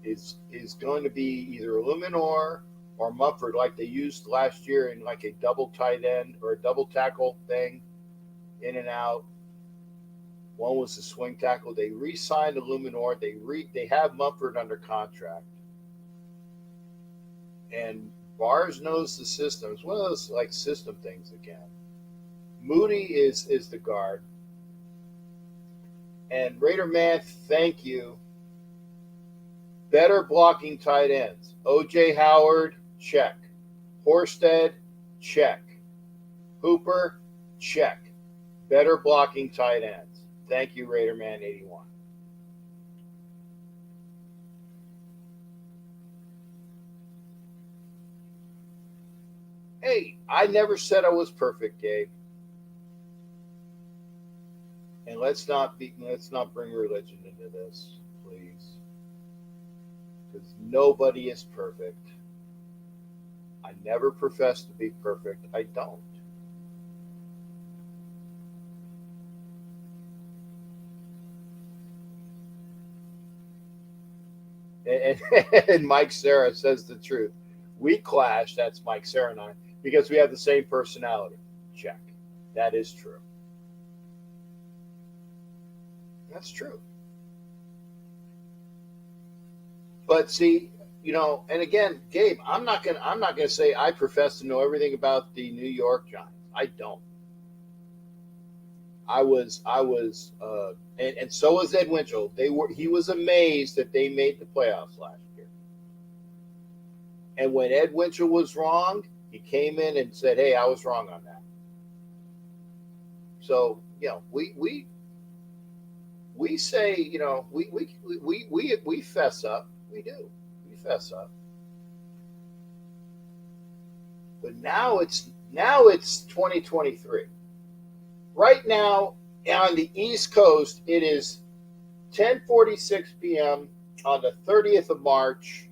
is going to be either Illuminor or Mumford, like they used last year in like a double tight end or a double tackle thing, in and out. One was a swing tackle. They re-signed Illuminor. They have Mumford under contract. And Bars knows the system. It's one of those like system things again. Moody is the guard. And Raider Man, thank you. Better blocking tight ends. O.J. Howard, check. Horsted, check. Hooper, check. Better blocking tight ends. Thank you, Raider Man 81. Hey, I never said I was perfect, Gabe. And let's not bring religion into this, please. Because nobody is perfect. I never profess to be perfect. I don't. And Mike Sarah says the truth. We clash, that's Mike Sarah and I, because we have the same personality. Check. That is true. That's true. But see, and again, Gabe, I'm not gonna say I profess to know everything about the New York Giants. I don't. And so was Ed Winchell. He was amazed that they made the playoffs last year. And when Ed Winchell was wrong, he came in and said, "Hey, I was wrong on that." So we say, we fess up. We do. We fess up. But now it's 2023. Right now on the East Coast, it is 10:46 p.m. on the 30th of March.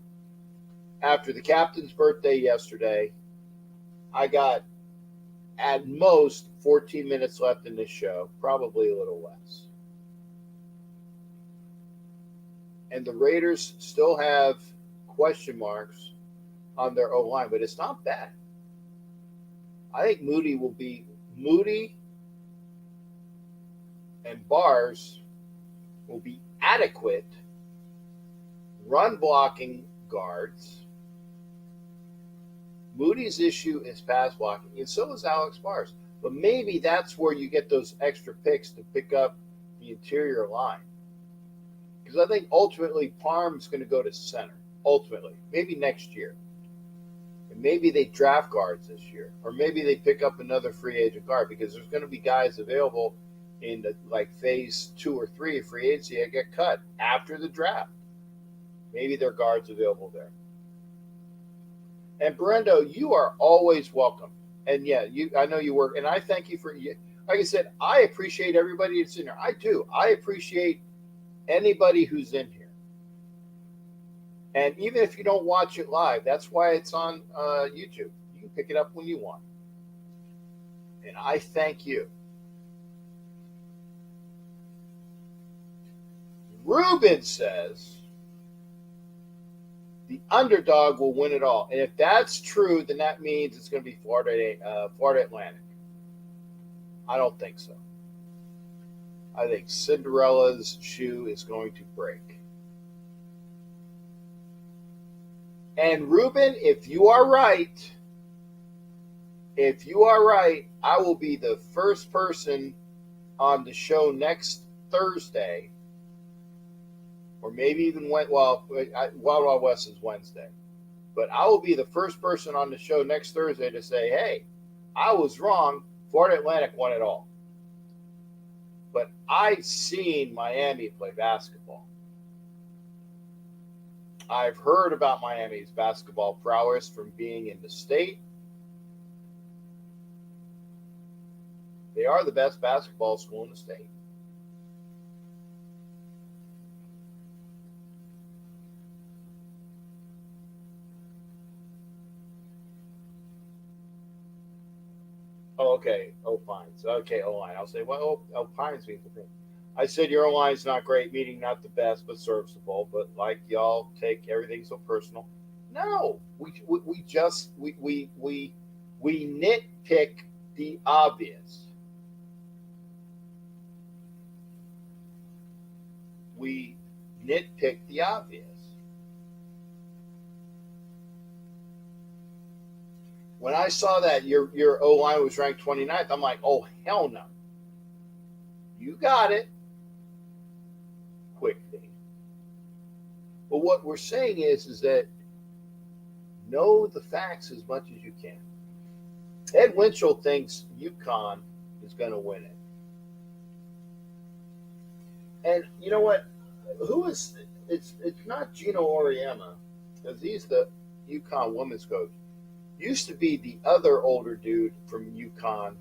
After the captain's birthday yesterday, I got at most 14 minutes left in this show, probably a little less. And the Raiders still have question marks on their O-line, but it's not bad. I think Moody and Bars will be adequate run blocking guards. Moody's issue is pass blocking, and so is Alex Bars. But maybe that's where you get those extra picks to pick up the interior line. Because I think ultimately Parm's going to go to center. Ultimately. Maybe next year. And maybe they draft guards this year. Or maybe they pick up another free agent guard, because there's going to be guys available in phase 2 or 3 of free agency that get cut after the draft. Maybe there are guards available there. And Brendo, you are always welcome. And yeah, I know you work, and I thank you for, like I said, I appreciate everybody that's in here. I do. I appreciate anybody who's in here. And even if you don't watch it live, that's why it's on YouTube. You can pick it up when you want. And I thank you. Ruben says the underdog will win it all. And if that's true, then that means it's going to be Florida Atlantic. I don't think so. I think Cinderella's shoe is going to break. And Ruben, if you are right, I will be the first person on the show next Thursday, or maybe even Wild Wild West is Wednesday. But I will be the first person on the show next Thursday to say, hey, I was wrong. Florida Atlantic won it all. But I've seen Miami play basketball. I've heard about Miami's basketball prowess from being in the state. They are the best basketball school in the state. Oh, okay. O-Pines. Okay, O-line. I'll say, well, O-Pines means the thing. I said your O-line's not great, meaning not the best, but serviceable. But like y'all take everything so personal. No, we nitpick the obvious. We nitpick the obvious. When I saw that your O-line was ranked 29th, I'm like, oh, hell no. You got it. Quickly. But what we're saying is that know the facts as much as you can. Ed Winchell thinks UConn is going to win it. And you know what? It's not Gino Auriemma, because he's the UConn women's coach. Used to be the other older dude from UConn,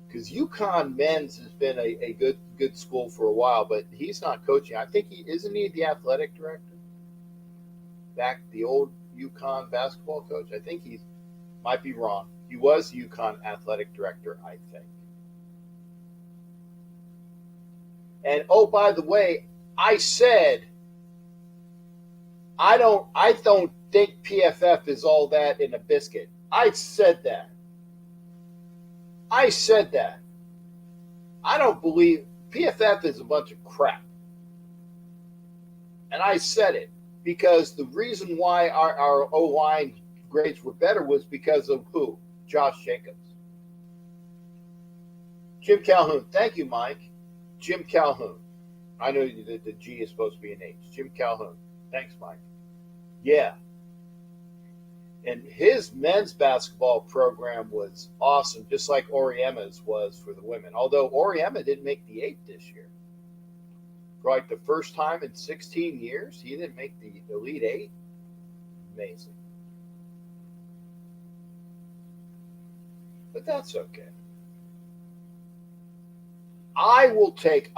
because UConn men's has been a good school for a while, but he's not coaching. I think isn't he the athletic director? Back the old UConn basketball coach. I think he might be wrong. He was the UConn athletic director, I think. And oh, by the way, I said I don't think PFF is all that in a biscuit. I said that. I don't believe PFF is a bunch of crap. And I said it because the reason why our O-line grades were better was because of who? Josh Jacobs. Jim Calhoun. Thank you, Mike. Jim Calhoun. I know that the G is supposed to be an H. Jim Calhoun. Thanks, Mike. Yeah. And his men's basketball program was awesome, just like Auriemma's was for the women. Although Auriemma didn't make the 8 this year. For like the first time in 16 years, he didn't make the Elite 8. Amazing. But that's okay. I will take,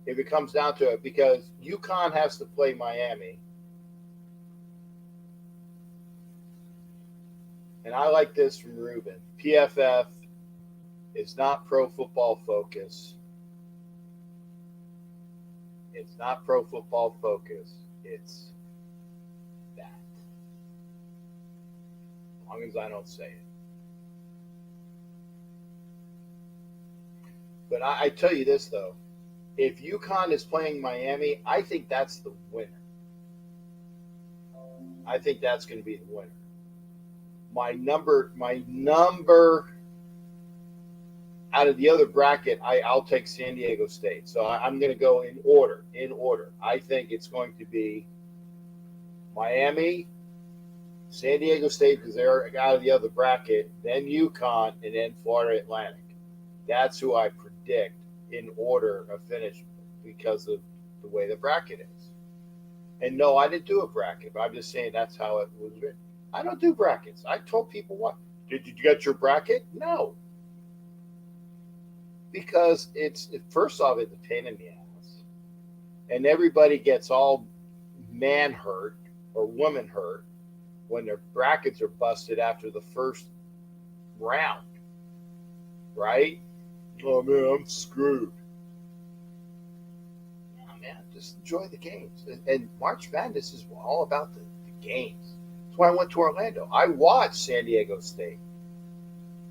if it comes down to it, because UConn has to play Miami. And I like this from Ruben. PFF is not Pro Football Focus. It's not Pro Football Focus. It's that. As long as I don't say it. But I tell you this, though. If UConn is playing Miami, I think that's the winner. I think that's going to be the winner. My number out of the other bracket, I'll take San Diego State. So I'm going to go in order. I think it's going to be Miami, San Diego State, because they're out of the other bracket, then UConn, and then Florida Atlantic. That's who I predict in order of finish because of the way the bracket is. And no, I didn't do a bracket, but I'm just saying that's how it was written. I don't do brackets. I told people what. Did you get your bracket? No. Because first off, it's a pain in the ass. and everybody gets all man hurt or woman hurt when their brackets are busted after the first round, right? Oh man, I'm screwed. Oh, man, just enjoy the games. And March Madness is all about the games. That's why I went to Orlando. I watched San Diego State.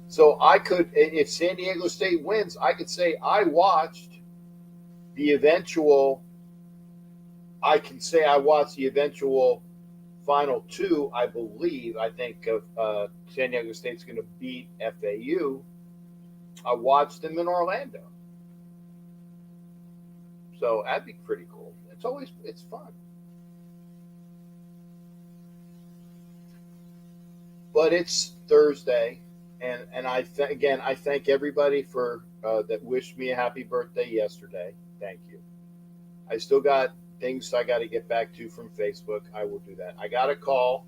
So I could, if San Diego State wins, I could say I watched the eventual, I can say I watched the eventual final two, I believe. I think of San Diego State's going to beat FAU. I watched them in Orlando. So that'd be pretty cool. It's fun. But it's Thursday, and I thank everybody for that wished me a happy birthday yesterday. Thank you. I still got things I got to get back to from Facebook. I will do that. I got to call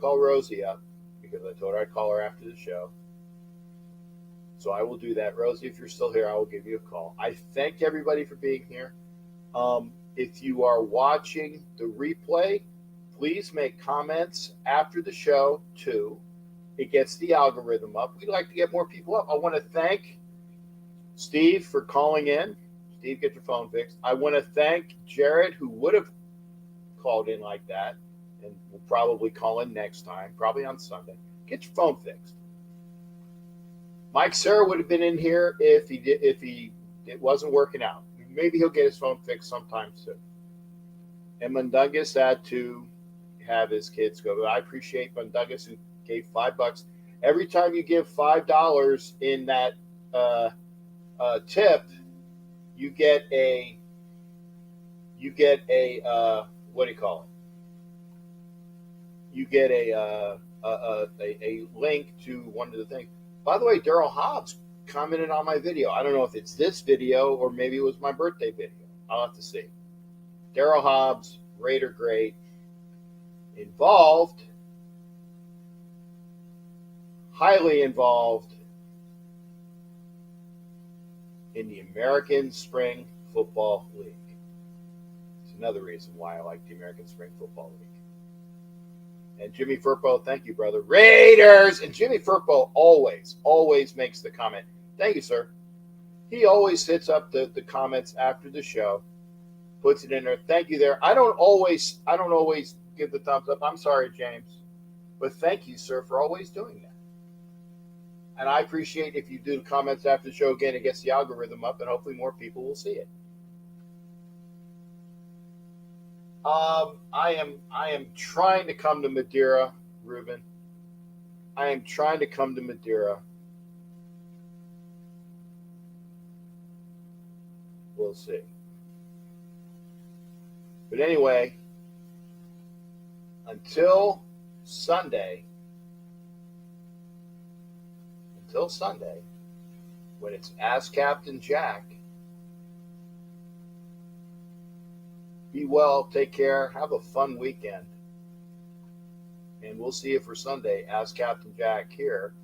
Rosie up because I told her I'd call her after the show. So I will do that. Rosie, if you're still here, I will give you a call. I thank everybody for being here. If you are watching the replay, please make comments after the show, too. It gets the algorithm up. We'd like to get more people up. I want to thank Steve for calling in. Steve, get your phone fixed. I want to thank Jared, who would have called in like that, and will probably call in next time, probably on Sunday. Get your phone fixed. Mike Serra would have been in here if it wasn't working out. Maybe he'll get his phone fixed sometime soon. And Mundungus had to have his kids go. I appreciate Mundungus, who gave $5. Every time you give $5 in that tip, you get a what do you call it? You get a link to one of the things. By the way, Daryl Hobbs commented on my video. I don't know if it's this video or maybe it was my birthday video. I'll have to see. Daryl Hobbs, Raider great, involved, highly involved in the American Spring Football League. It's another reason why I like the American Spring Football League. And Jimmy Furpo, thank you, brother. Raiders! And Jimmy Furpo always makes the comment. Thank you, sir. He always hits up the comments after the show, puts it in there. Thank you there. I don't always give the thumbs up. I'm sorry, James. But thank you, sir, for always doing that. And I appreciate if you do the comments after the show again, it gets the algorithm up, and hopefully more people will see it. I am trying to come to Madeira, Ruben. I am trying to come to Madeira. We'll see. But anyway, until Sunday, when it's Ask Captain Jack, be well, take care, have a fun weekend. And we'll see you for Sunday. Ask Captain Jack here.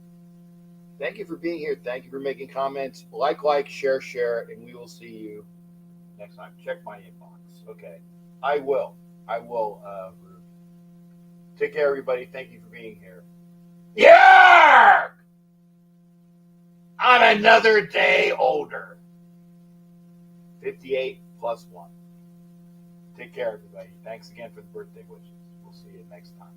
Thank you for being here. Thank you for making comments. Like, share, and we will see you next time. Check my inbox. Okay. I will, Ruth. Take care, everybody. Thank you for being here. Yeah! On another day older. 58 plus 1. Take care, everybody. Thanks again for the birthday wishes. We'll see you next time.